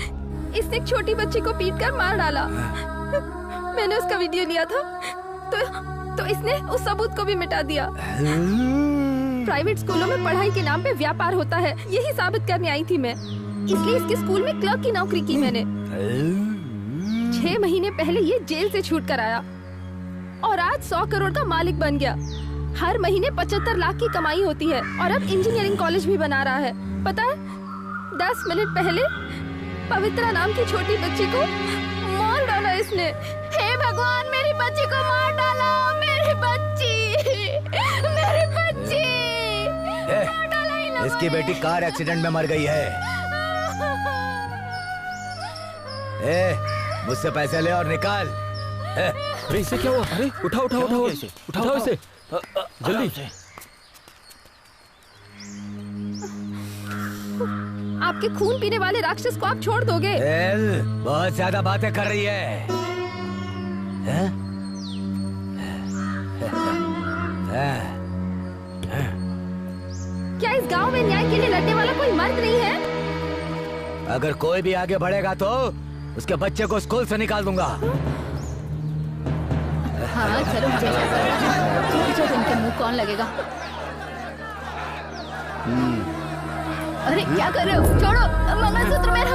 R: इसने एक छोटी बच्ची को पीटकर मार डाला। मैंने उसका वीडियो लिया था, तो इसने उस सबूत को भी मिटा दिया। प्राइवेट स्कूलों में पढ़ाई के नाम पे व्यापार होता है, यही साबित करने आई थी मैं। इसलिए इसके स्कूल में क्लर्क की नौकरी की मैंने। 6 महीने पहले ये जेल से छूट कर आया और आज 100 करोड़ का मालिक बन गया। हर महीने 75 लाख की कमाई होती है और अब इंजीनियरिंग कॉलेज भी बना रहा है। पता है, 10 मिनट पहले पवित्रा नाम की छोटी बच्ची को मार डाला इसने। हे भगवान, मेरी बच्ची को मार डाला, मेरी बच्ची, मेरी बच्ची मार डाला।
F: इसकी बेटी कार एक्सीडेंट में मर गई है। मुझसे पैसे ले और निकाल।
B: अरे इसे क्या हुआ? अरे उठाओ उठाओ उठाओ उठाओ इसे जल्दी।
R: आपके खून पीने वाले राक्षस को आप छोड़ दोगे?
F: बहुत ज्यादा बातें कर रही है।
R: क्या इस गांव में न्याय के लिए लड़ने वाला कोई मर्द नहीं है?
F: अगर कोई भी आगे बढ़ेगा तो उसके बच्चे को स्कूल से निकाल दूंगा।
G: हाँ चलो, मुझे इनके मुंह कौन लगेगा? अरे क्या कर रहे हो? छोड़ो मंगलसूत्र मेरा।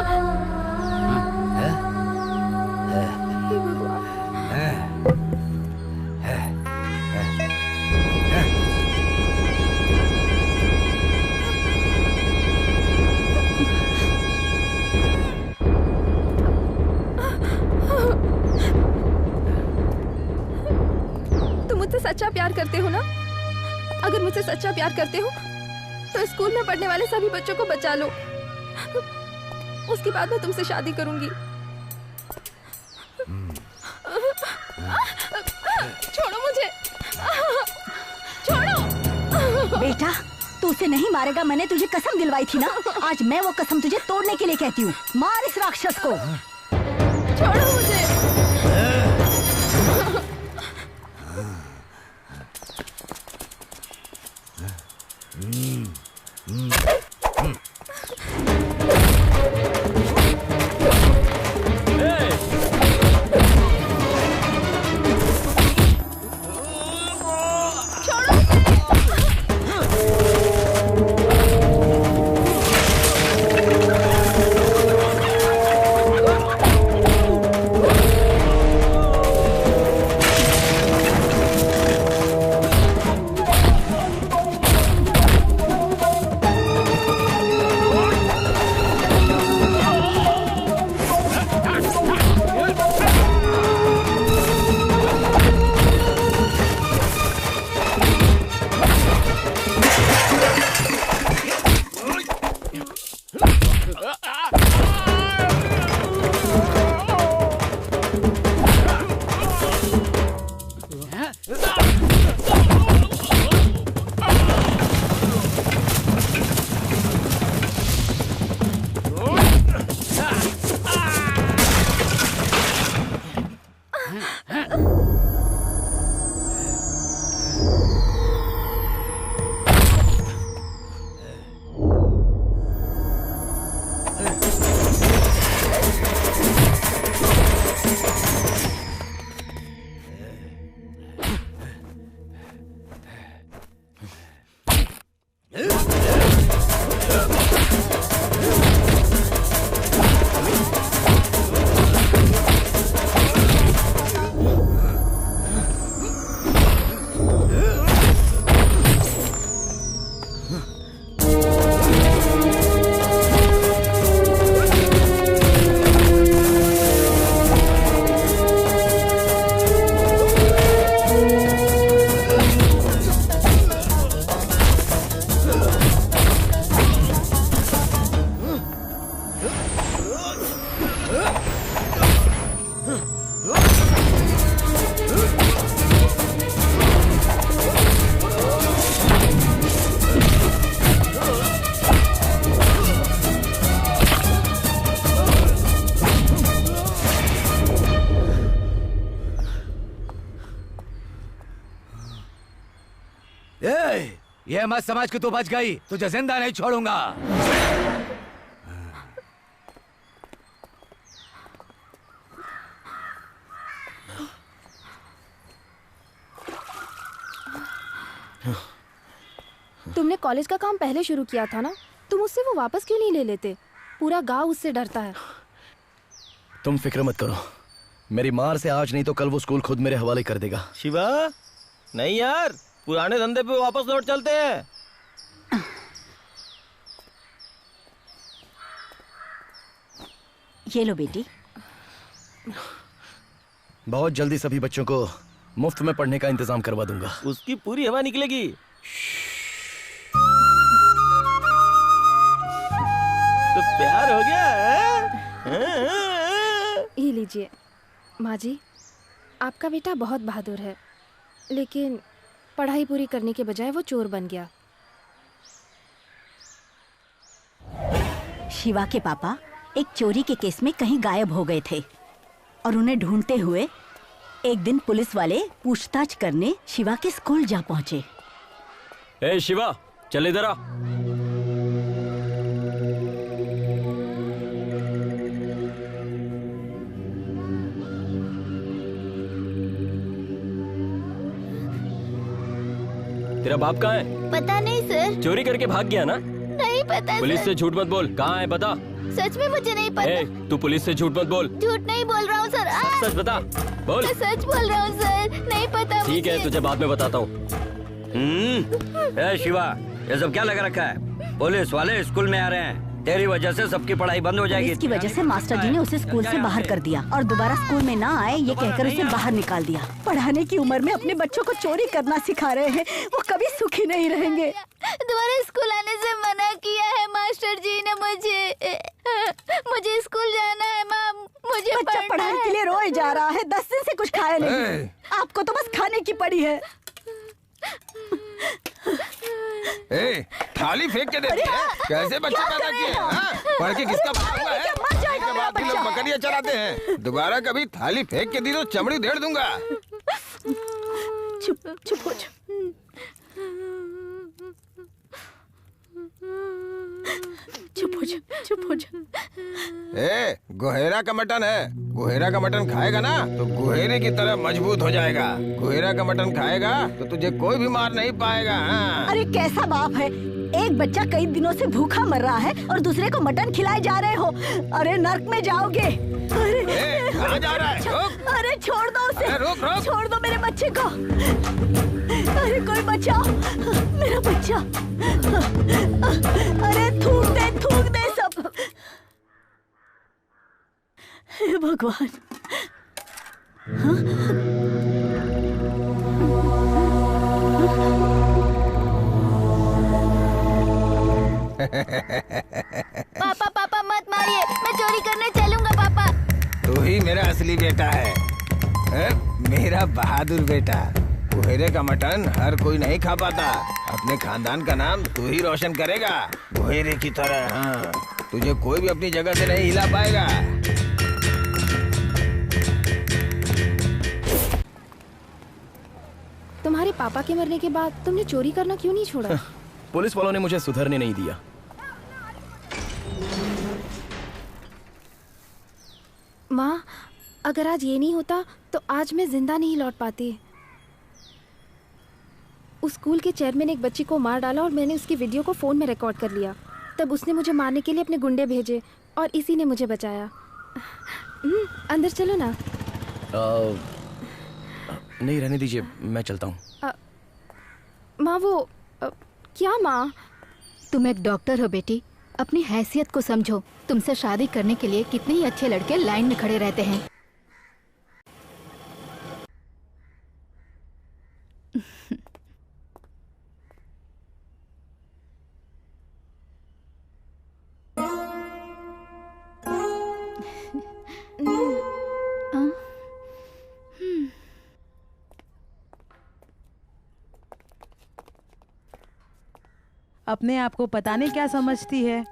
R: तुम मुझसे सच्चा प्यार करते हो ना? अगर मुझसे सच्चा प्यार करते हो तो स्कूल में पढ़ने वाले सभी बच्चों को बचा लो। उसके बाद मैं तुमसे शादी करूंगी। छोड़ो मुझे, छोड़ो।
A: बेटा तू उसे नहीं मारेगा, मैंने तुझे कसम दिलवाई थी ना। आज मैं वो कसम तुझे तोड़ने के लिए कहती हूँ। मार इस राक्षस को।
R: छोड़ो मुझे।
F: ये मत समझ के तू बच गई, तुझे जिंदा नहीं छोड़ूंगा।
Q: तुमने कॉलेज का काम पहले शुरू किया था ना, तुम उससे वो वापस क्यों नहीं ले लेते? पूरा गांव उससे डरता है।
E: तुम फिक्र मत करो, मेरी मार से आज नहीं तो कल वो स्कूल खुद मेरे हवाले कर देगा।
C: शिवा, नहीं यार, पुराने धंधे पे वापस लौट चलते हैं।
A: ये लो बेटी।
E: बहुत जल्दी सभी बच्चों को मुफ्त में पढ़ने का इंतजाम करवा दूंगा।
C: उसकी पूरी हवा निकलेगी। तो प्यार हो गया है?
Q: ये लीजिए माँ जी, आपका बेटा बहुत बहादुर है, लेकिन पढ़ाई पूरी करने के बजाय वो चोर बन गया।
A: शिवा के पापा एक चोरी के केस में कहीं गायब हो गए थे और उन्हें ढूंढते हुए एक दिन पुलिस वाले पूछताछ करने शिवा के स्कूल जा पहुंचे।
B: ए शिवा, चल इधर आ। तेरा बाप कहाँ है?
H: पता नहीं सर।
B: चोरी करके भाग गया ना?
H: नहीं पता
B: पुलिस
H: सर।
B: से झूठ मत बोल, कहाँ है बता।
H: सच में मुझे नहीं पता।
B: ए, तू पुलिस से झूठ मत बोल।
H: झूठ नहीं बोल रहा हूँ सर।
B: सच बता, बोल।
H: मैं सच बोल रहा हूँ सर, नहीं पता।
B: ठीक है, तुझे बाद में बताता हूँ।
N: ए शिवा, ये सब क्या लगा रखा है? पुलिस वाले स्कूल में आ रहे हैं, तेरी वजह से सबकी पढ़ाई बंद हो जाएगी।
A: इसकी वजह से मास्टर जी ने उसे स्कूल से बाहर कर दिया और दोबारा स्कूल में ना आए ये कहकर उसे बाहर निकाल दिया। पढ़ाने की उम्र में अपने बच्चों को चोरी करना सिखा रहे हैं, वो कभी सुखी नहीं रहेंगे।
H: दोबारा स्कूल आने से मना किया है मास्टर जी ने मुझे स्कूल जाना है माँ, मुझे
A: बच्चा पढ़ाई के लिए रोए जा रहा है, 10 दिन से कुछ खाया नहीं। आपको तो बस खाने की पड़ी है।
O: थाली फेंक के देते हैं। कैसे बच्चे पैदा किए हैं? पढ़ के किसका बाप हुआ है? इसके बाद भी लोग बकरियां चराते हैं। दोबारा कभी थाली फेंक के दी तो चमड़ी उधेड़ दूंगा।
A: चुप हो जा। चुप हो जा।
O: गुहेरा का मटन है। गुहेरा का मटन खाएगा ना तो गुहेरे की तरह मजबूत हो जाएगा। गुहेरा का मटन खाएगा तो तुझे कोई भी मार नहीं पाएगा।
A: अरे कैसा बाप है, एक बच्चा कई दिनों से भूखा मर रहा है और दूसरे को मटन खिलाए जा रहे हो। अरे नर्क में जाओगे। अरे
O: कहाँ जा रहा है?
A: अरे छोड़ दो उसे।
O: रोक।
A: छोड़ दो मेरे बच्चे को। अरे कोई बचाओ मेरा बच्चा। अरे थूक दे सब। हे भगवान।
H: पापा मत मारिए, मैं चोरी करने चलूंगा पापा।
O: तू ही मेरा असली बेटा है, मेरा बहादुर बेटा। गुहेरे का मटन हर कोई नहीं खा पाता। अपने खानदान का नाम तू ही रोशन करेगा गुहेरे की तरह। हाँ, तुझे कोई भी अपनी जगह से नहीं हिला पाएगा।
Q: तुम्हारे पापा के मरने के बाद तुमने चोरी करना क्यों नहीं छोड़ा?
E: पुलिस वालों ने मुझे सुधरने नहीं दिया।
Q: माँ, अगर आज ये नहीं होता तो आज मैं जिंदा नहीं लौट पाती। उस स्कूल के चेयरमैन ने एक बच्ची को मार डाला और मैंने उसकी वीडियो को फ़ोन में रिकॉर्ड कर लिया। तब उसने मुझे मारने के लिए अपने गुंडे भेजे और इसी ने मुझे बचाया। अंदर चलो ना।
E: नहीं, रहने दीजिए, मैं चलता हूँ।
Q: माँ क्या माँ?
G: तुम एक डॉक्टर हो बेटी, अपनी हैसियत को समझो। तुमसे शादी करने के लिए कितने ही अच्छे लड़के लाइन में खड़े रहते हैं।
S: अपने आप को पता नहीं क्या समझती है,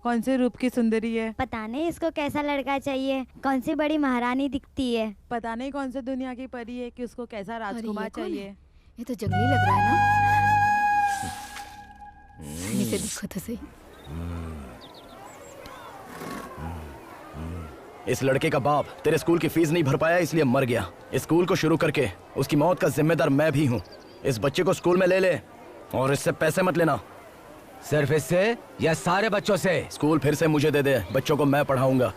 S: कौन से रूप की सुंदरी है।
T: पता नहीं इसको कैसा लड़का चाहिए, कौन सी बड़ी महारानी दिखती है।
S: पता नहीं कौन से दुनिया की परी है कि उसको कैसा राजकुमार चाहिए।
G: ये तो जंगली लग रहा है ना। नीचे देखो तो सही।
E: इस लड़के का बाप तेरे स्कूल की फीस नहीं भर पाया इसलिए मर गया। इस स्कूल को शुरू करके उसकी मौत का जिम्मेदार मैं भी हूँ। इस बच्चे को स्कूल में ले ले और इससे पैसे मत लेना।
F: सिर्फ इससे या सारे बच्चों से?
E: स्कूल फिर से मुझे दे दे, बच्चों को मैं पढ़ाऊंगा।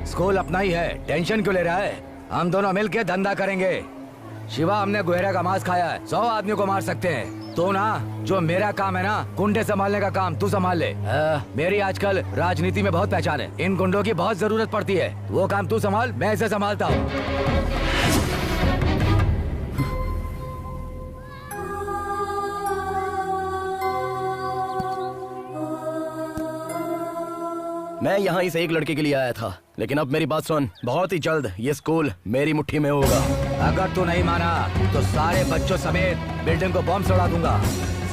F: स्कूल अपना ही है, टेंशन क्यों ले रहा है? हम दोनों मिलके धंधा करेंगे। शिवा, हमने गुहेरा का मांस खाया है, 100 आदमियों को मार सकते हैं। तो ना, जो मेरा काम है ना, गुंडे संभालने का काम तू संभाल ले। मेरी आजकल राजनीति में बहुत पहचान है, इन गुंडों की बहुत जरूरत पड़ती है। वो काम तू संभाल, मैं इसे संभालता हूँ।
E: मैं यहाँ इस एक लड़के के लिए आया था, लेकिन अब मेरी बात सुन, बहुत ही जल्द ये स्कूल मेरी मुट्ठी में होगा।
F: अगर तू नहीं माना तो सारे बच्चों समेत बिल्डिंग को बम से उड़ा दूंगा,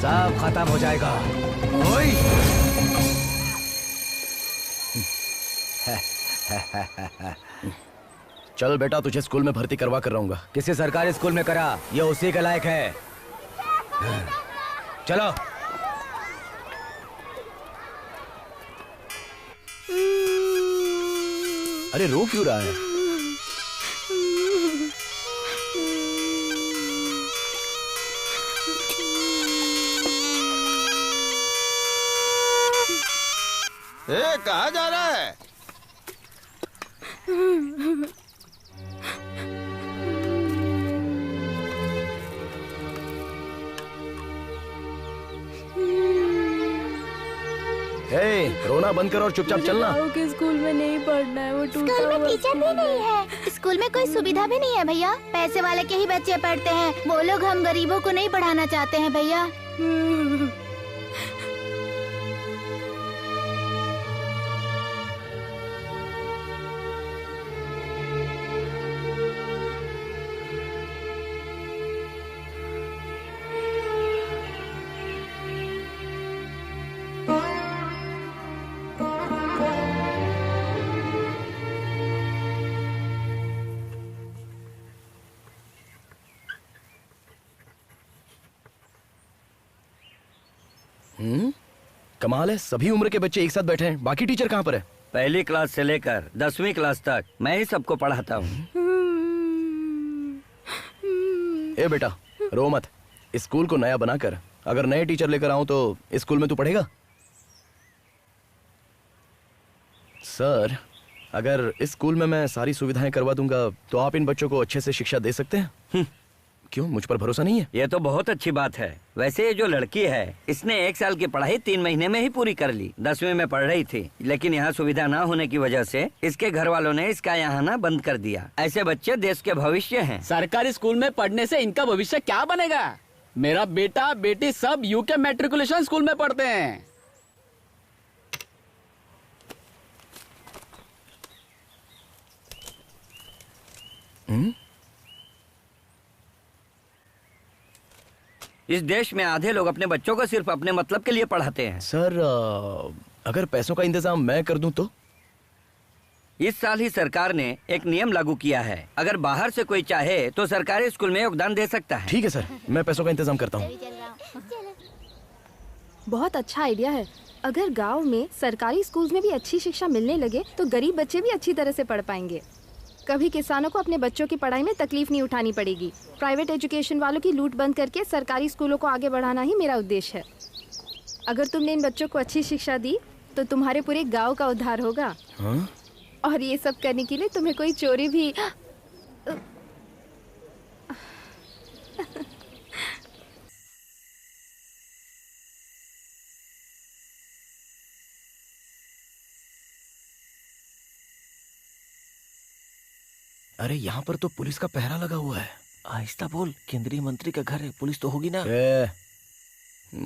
F: सब खत्म हो जाएगा। ओए!
E: चल बेटा, तुझे स्कूल में भर्ती करवा कर रहूंगा।
F: किसी सरकारी स्कूल में करा, ये उसी के लायक है। चलो।
E: अरे रो क्यों रहा है?
O: कहाँ जा रहा है?
E: रोना बंद कर और चुपचाप चलना।
Q: भाऊ के स्कूल में नहीं पढ़ना है, वो टूटा
H: स्कूल में
Q: हुआ
H: टीचर भी नहीं है। स्कूल में कोई सुविधा भी नहीं है भैया। पैसे वाले के ही बच्चे पढ़ते हैं। वो लोग हम गरीबों को नहीं पढ़ाना चाहते हैं भैया।
E: कमाल है, सभी उम्र के बच्चे एक साथ बैठे हैं। बाकी टीचर कहाँ पर है?
N: पहली क्लास से लेकर 10वीं क्लास तक मैं ही सबको पढ़ाता हूँ।
E: ए बेटा, रो मत। इस स्कूल को नया बनाकर अगर नए टीचर लेकर आऊं तो इस स्कूल में तू पढ़ेगा? सर, अगर इस स्कूल में मैं सारी सुविधाएं करवा दूंगा तो आप इन बच्चों को अच्छे से शिक्षा दे सकते हैं? क्यों, मुझ पर भरोसा नहीं है?
N: ये तो बहुत अच्छी बात है। वैसे ये जो लड़की है, इसने 1 साल की पढ़ाई 3 महीने में ही पूरी कर ली। 10वीं में पढ़ रही थी, लेकिन यहाँ सुविधा ना होने की वजह से इसके घर वालों ने इसका यहाँ आना बंद कर दिया। ऐसे बच्चे देश के भविष्य हैं।
D: सरकारी स्कूल में पढ़ने से इनका भविष्य क्या बनेगा? मेरा बेटा बेटी सब यूके मैट्रिकुलेशन स्कूल में पढ़ते हैं।
N: इस देश में आधे लोग अपने बच्चों को सिर्फ अपने मतलब के लिए पढ़ाते हैं।
E: सर, अगर पैसों का इंतजाम मैं कर दूं तो?
N: इस साल ही सरकार ने एक नियम लागू किया है, अगर बाहर से कोई चाहे तो सरकारी स्कूल में योगदान दे सकता है।
E: ठीक है सर, मैं पैसों का इंतजाम करता हूँ।
Q: बहुत अच्छा आइडिया है। अगर गांव में सरकारी स्कूल्स में भी अच्छी शिक्षा मिलने लगे तो गरीब बच्चे भी अच्छी तरह से पढ़ पाएंगे। कभी किसानों को अपने बच्चों की पढ़ाई में तकलीफ नहीं उठानी पड़ेगी। प्राइवेट एजुकेशन वालों की लूट बंद करके सरकारी स्कूलों को आगे बढ़ाना ही मेरा उद्देश्य है। अगर तुमने इन बच्चों को अच्छी शिक्षा दी तो तुम्हारे पूरे गांव का उद्धार होगा।
E: हाँ?
Q: और ये सब करने के लिए तुम्हें कोई चोरी भी
E: अरे यहाँ पर तो पुलिस का पहरा लगा हुआ है।
C: आहिस्ता बोल, केंद्रीय मंत्री का घर है, पुलिस तो होगी ना।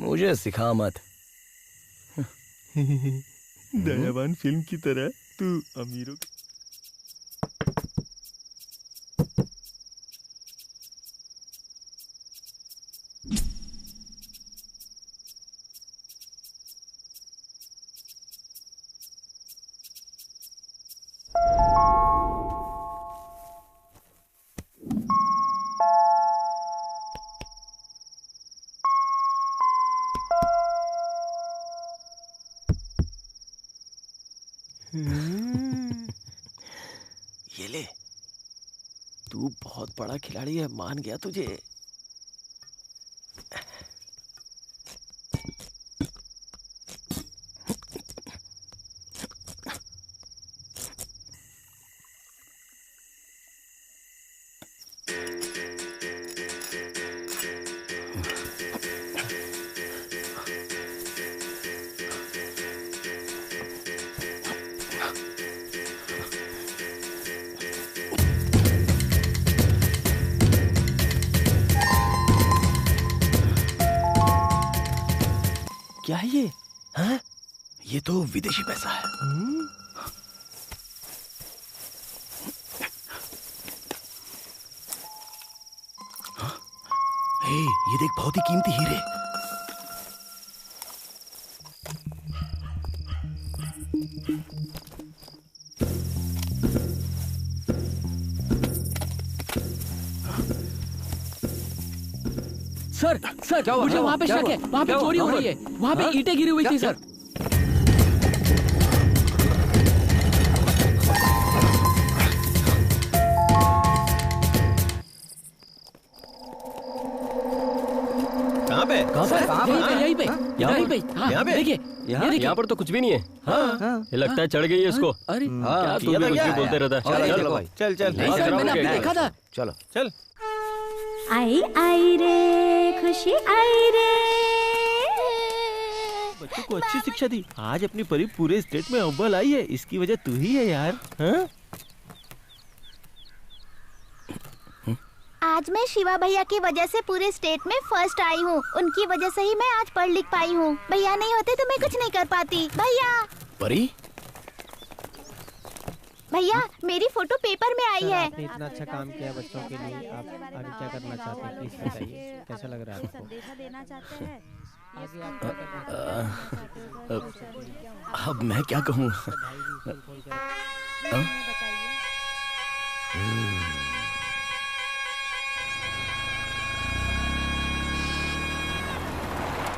E: मुझे सिखा मत।
C: दयावान फिल्म की तरह तू अमीरों ये ले, तू बहुत बड़ा खिलाड़ी है, मान गया तुझे। क्या है ये? हाँ?
E: ये तो विदेशी पैसा है। ये देख, बहुत ही कीमती हीरे।
D: सर, मुझे वहाँ पे शक है। वहाँ पे चोरी हो रही है। वहाँ पे ईंटें गिरी हुई थी सर।
C: कहाँ पे?
D: यहीं पे। देखिए,
B: यहाँ पर तो कुछ भी नहीं है। ये लगता है चढ़ गई है इसको।
D: अरे
B: क्या तू भी कुछ भी बोलते रहता है।
C: चल चल,
D: नहीं सर, मैंने आपने देखा था।
C: चलो चल।
A: आई आई रे खुशी आई रे,
C: बच्चों को अच्छी शिक्षा दी, आज अपनी परी पूरे स्टेट में अव्वल आई है। इसकी वजह तू ही है यार। हाँ?
H: आज मैं शिवा भैया की वजह से पूरे स्टेट में फर्स्ट आई हूँ। उनकी वजह से ही मैं आज पढ़ लिख पाई हूँ। भैया नहीं होते तो मैं कुछ नहीं कर पाती। भैया
E: परी,
H: भैया मेरी फोटो पेपर में आई है।
C: आपने इतना अच्छा काम किया बच्चों के लिए, आप आगे क्या करना चाहते हैं प्लीज बताइए, कैसा लग रहा है आपको?
I: संदेशा देना चाहते हैं।
E: अब मैं क्या कहूँ?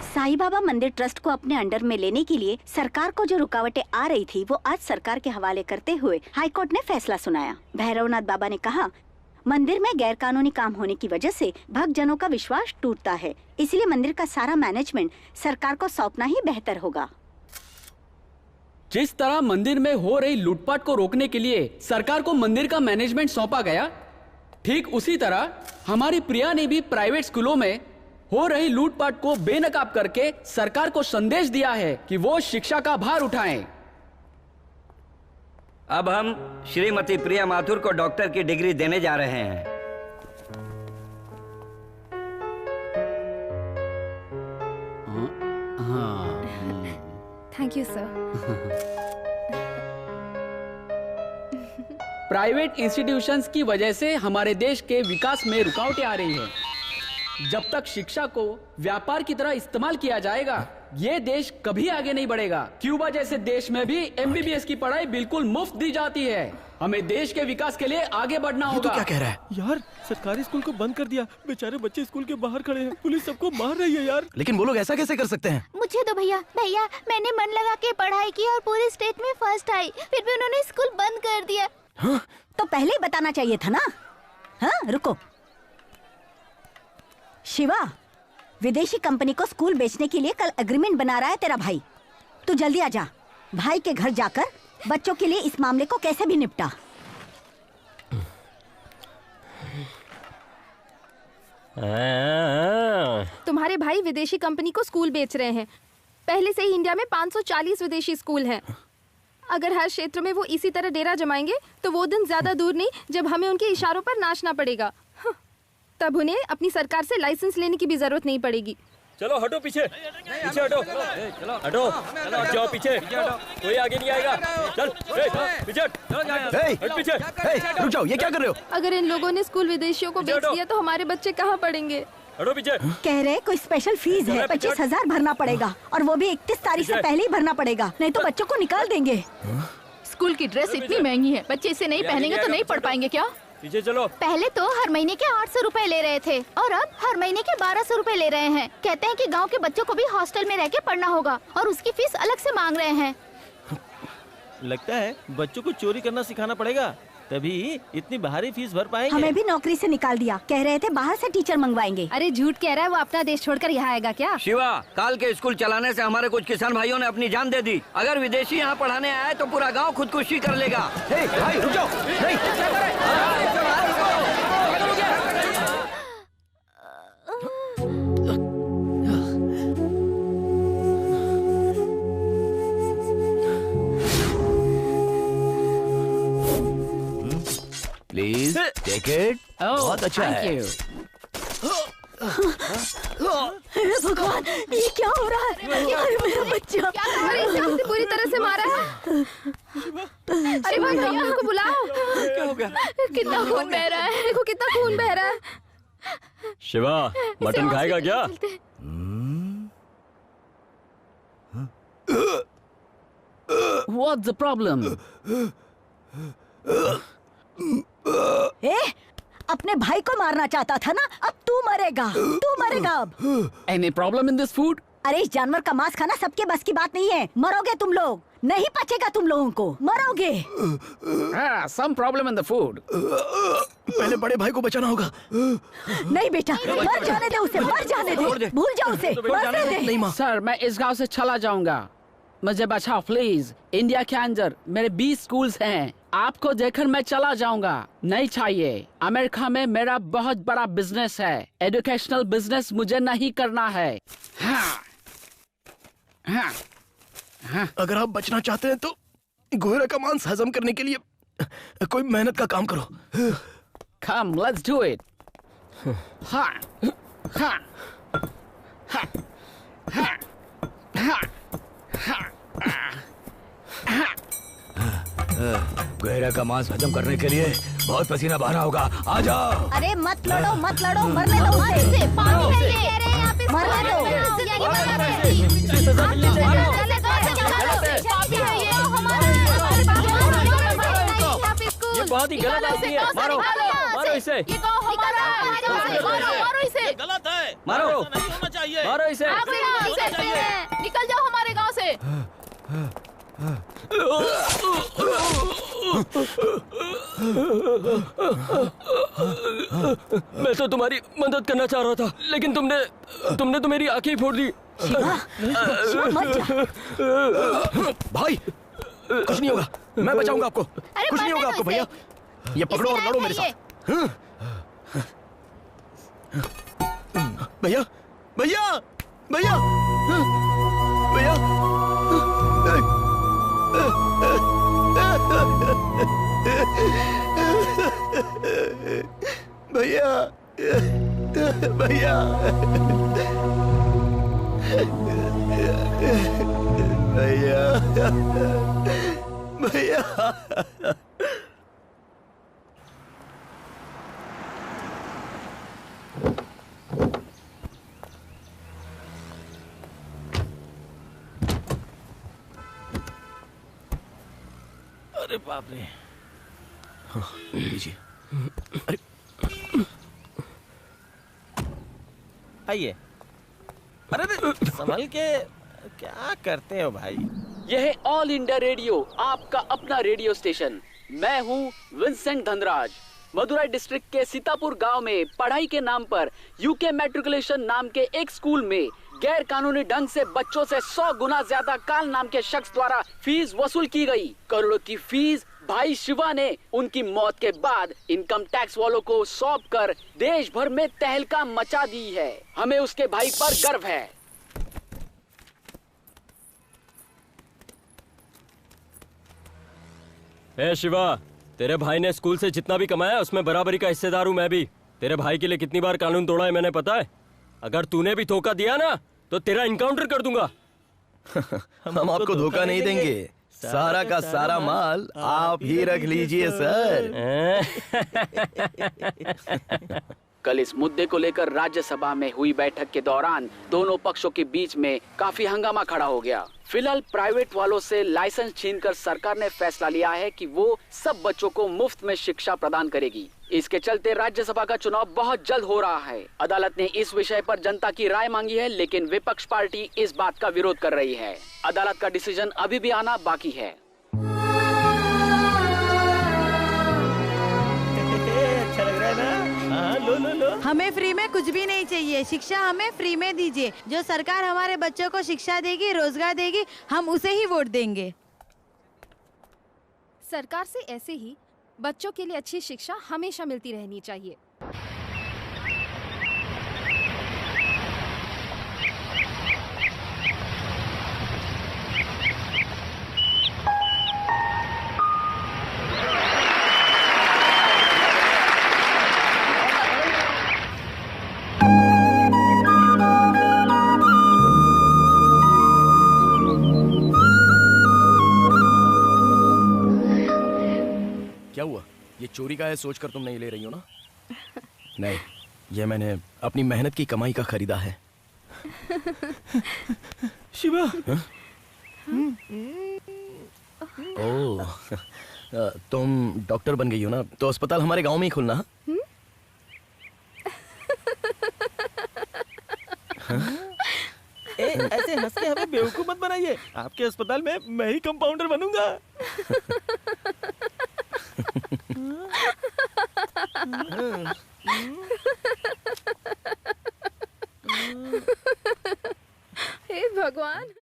A: साईं बाबा मंदिर ट्रस्ट को अपने अंडर में लेने के लिए सरकार को जो रुकावटें आ रही थी वो आज सरकार के हवाले करते हुए हाई कोर्ट ने फैसला सुनाया। भैरवनाथ बाबा ने कहा, मंदिर में गैर कानूनी काम होने की वजह से भक्तजनों का विश्वास टूटता है, इसलिए मंदिर का सारा मैनेजमेंट सरकार को सौंपना ही बेहतर होगा।
D: जिस तरह मंदिर में हो रही लूटपाट को रोकने के लिए सरकार को मंदिर का मैनेजमेंट सौंपा गया, ठीक उसी तरह हमारी प्रिया ने भी प्राइवेट स्कूलों में हो रही लूटपाट को बेनकाब करके सरकार को संदेश दिया है कि वो शिक्षा का भार उठाएं।
N: अब हम श्रीमती प्रिया माथुर को डॉक्टर की डिग्री देने जा रहे हैं।
Q: Thank you sir.
D: Private institutions की वजह से हमारे देश के विकास में रुकावटें आ रही है। जब तक शिक्षा को व्यापार की तरह इस्तेमाल किया जाएगा, ये देश कभी आगे नहीं बढ़ेगा। क्यूबा जैसे देश में भी एमबीबीएस की पढ़ाई बिल्कुल मुफ्त दी जाती है। हमें देश के विकास के लिए आगे बढ़ना होगा।
E: तो क्या कह रहा है
C: यार? सरकारी स्कूल को बंद कर दिया, बेचारे बच्चे स्कूल के बाहर खड़े हैं, पुलिस सबको मार रही है यार।
E: लेकिन वो लोग ऐसा कैसे कर सकते हैं?
H: मुझे दो भैया। भैया मैंने मन लगा के पढ़ाई की और पूरे स्टेट में फर्स्ट आई, फिर भी उन्होंने स्कूल बंद कर दिया।
A: हाँ? तो पहले ही बताना चाहिए था ना। हाँ रुको, शिवा, विदेशी कंपनी को स्कूल बेचने के लिए कल एग्रीमेंट बना रहा है तेरा भाई। तू जल्दी आ जा, भाई के घर जाकर बच्चों के लिए इस मामले को कैसे भी निपटा।
Q: तुम्हारे भाई विदेशी कंपनी को स्कूल बेच रहे हैं। पहले से ही इंडिया में 540 विदेशी स्कूल हैं। अगर हर क्षेत्र में वो इसी तरह डेरा जमाएंगे तो वो दिन ज्यादा दूर नहीं जब हमें उनके इशारों पर नाचना पड़ेगा। तब उन्हें अपनी सरकार से लाइसेंस लेने की भी जरूरत नहीं पड़ेगी।
B: चलो हटो, पीछे पीछे हटो, हटो जाओ पीछे, कोई आगे नहीं आएगा। चल पीछे हट, पीछे
E: रुक जाओ, ये क्या कर रहे हो?
Q: अगर इन लोगों ने स्कूल विदेशियों को बेच दिया तो हमारे बच्चे कहाँ पढ़ेंगे?
B: हटो पीछे।
A: कह रहे कोई स्पेशल फीस है, 25,000 भरना पड़ेगा और वो भी 31 तारीख से पहले ही भरना पड़ेगा, नहीं तो बच्चों को निकाल देंगे।
G: स्कूल की ड्रेस इतनी महंगी है, बच्चे इसे नहीं पहनेंगे तो नहीं पढ़ पाएंगे क्या?
B: पीछे चलो।
H: पहले तो हर महीने के 800 रुपए ले रहे थे और अब हर महीने के 1200 रुपए ले रहे हैं। कहते हैं कि गांव के बच्चों को भी हॉस्टल में रह के पढ़ना होगा और उसकी फीस अलग से मांग रहे हैं।
C: लगता है बच्चों को चोरी करना सिखाना पड़ेगा, तभी इतनी भारी फीस भर पाएंगे।
A: हमें भी नौकरी से निकाल दिया, कह रहे थे बाहर से टीचर मंगवाएंगे।
Q: अरे झूठ कह रहा है, वो अपना देश छोड़कर यहाँ आएगा क्या?
N: शिवा, काल के स्कूल चलाने से हमारे कुछ किसान भाइयों ने अपनी जान दे दी। अगर विदेशी यहाँ पढ़ाने आए तो पूरा गांव खुदकुशी कर लेगा।
E: भाई रुक जाओ। Please take it. बहुत अच्छा है।
I: हे भगवान, ये क्या हो रहा है? अरे मेरा बच्चा।
Q: अरे इसे आपने पूरी तरह से मारा है। अरे भाई डॉक्टर को बुलाओ।
B: क्या हो गया?
Q: कितना खून बह रहा है, देखो कितना खून बह रहा है।
B: शिवा, मटन खाएगा क्या?
D: What's the problem?
A: अपने भाई को मारना चाहता था ना, अब तू मरेगा, तू मरेगा अब।
D: Any problem in this food?
A: अरे इस जानवर का मांस खाना सबके बस की बात नहीं है, मरोगे तुम लोग, नहीं पचेगा तुम लोगों को, मरोगे।
D: Some problem in the food.
E: पहले बड़े भाई को बचाना होगा।
A: नहीं बेटा, मर जाने दे उसे, मर जाने दे, भूल जाओ उसे, मरने दे।
D: सर, मैं इस गांव से चला जाऊंगा, मुझे बचाओ प्लीज। इंडिया के अंदर मेरे 20 स्कूल्स हैं, आपको देखकर मैं चला जाऊंगा, नहीं चाहिए। अमेरिका में मेरा बहुत बड़ा बिजनेस है, एजुकेशनल बिजनेस मुझे नहीं करना है। हाँ।
E: अगर आप बचना चाहते हैं तो गोहरा का मांस हजम करने के लिए कोई मेहनत का काम करो।
D: Come, let's do it. Ha, ha, ha, ha, ha, ha, ha.
F: गहरा का मांस हजम करने के लिए बहुत पसीना बहाना होगा। आ जाओ।
A: अरे मत लड़ो, मरने दो उसे।
H: पानी है ये।
A: मरने दो।
B: ये बहुत ही गलत आदमी है। मारो इसे।
G: ये गाँव हमारा है। मारो इसे।
C: गलत है।
B: मारो
C: नहीं होना चाहिए।
B: मारो इसे।
G: निकल जाओ हमारे गाँव से।
B: मैं तो तुम्हारी मदद करना चाह रहा था, लेकिन तुमने तो मेरी आंखें ही फोड़ दी।
E: भाई कुछ नहीं होगा, मैं बचाऊंगा आपको। कुछ नहीं होगा आपको भैया। ये पकड़ो और लड़ो मेरे साथ। भैया भैया भैया भैया भैया भैया भैया भैया
C: अरे बाप रे।
E: लीजिए। अरे
C: आइए। अरे संभल के क्या करते हो भाई?
D: यह है ऑल इंडिया रेडियो, आपका अपना रेडियो स्टेशन। मैं हूँ विंसेंट धनराज। मदुराई डिस्ट्रिक्ट के सीतापुर गांव में पढ़ाई के नाम पर यूके मैट्रिकुलेशन नाम के एक स्कूल में गैर कानूनी ढंग से बच्चों से 100 गुना ज्यादा काल नाम के शख्स द्वारा फीस वसूल की गई। करोड़ों की फीस भाई शिवा ने उनकी मौत के बाद इनकम टैक्स वालों को सौंप कर देश भर में तहलका मचा दी है। हमें उसके भाई पर गर्व है।
B: ए शिवा, तेरे भाई ने स्कूल से जितना भी कमाया उसमें बराबरी का हिस्सेदार हूँ मैं भी। तेरे भाई के लिए कितनी बार कानून तोड़ा है मैंने पता है। अगर तूने भी धोखा दिया ना तो तेरा इनकाउंटर कर दूंगा।
E: हम आपको धोखा नहीं देंगे। सारा का सारा माल आप ही रख लीजिए सर।
D: कल इस मुद्दे को लेकर राज्यसभा में हुई बैठक के दौरान दोनों पक्षों के बीच में काफी हंगामा खड़ा हो गया। फिलहाल प्राइवेट वालों से लाइसेंस छीनकर सरकार ने फैसला लिया है कि वो सब बच्चों को मुफ्त में शिक्षा प्रदान करेगी। इसके चलते राज्यसभा का चुनाव बहुत जल्द हो रहा है। अदालत ने इस विषय पर जनता की राय मांगी है, लेकिन विपक्ष पार्टी इस बात का विरोध कर रही है। अदालत का डिसीजन अभी भी आना बाकी है।
C: अच्छा लग रहा है ना? हाँ, लो।
S: हमें फ्री में कुछ भी नहीं चाहिए। शिक्षा हमें फ्री में दीजिए। जो सरकार हमारे बच्चों को शिक्षा देगी, रोजगार देगी, हम उसे ही वोट देंगे।
Q: सरकार से ऐसे ही बच्चों के लिए अच्छी शिक्षा हमेशा मिलती रहनी चाहिए।
E: क्या हुआ? ये चोरी का है सोचकर तुम नहीं ले रही हो ना? नहीं, ये मैंने अपनी मेहनत की कमाई का खरीदा है।
C: शिवा।
E: ओह, तुम डॉक्टर बन गई हो ना, तो अस्पताल हमारे गांव में ही खुलना।
C: ऐसे हंस के हमें बेवकूफ मत बनाइए। आपके अस्पताल में मैं ही कंपाउंडर बनूंगा।
Q: हे भगवान।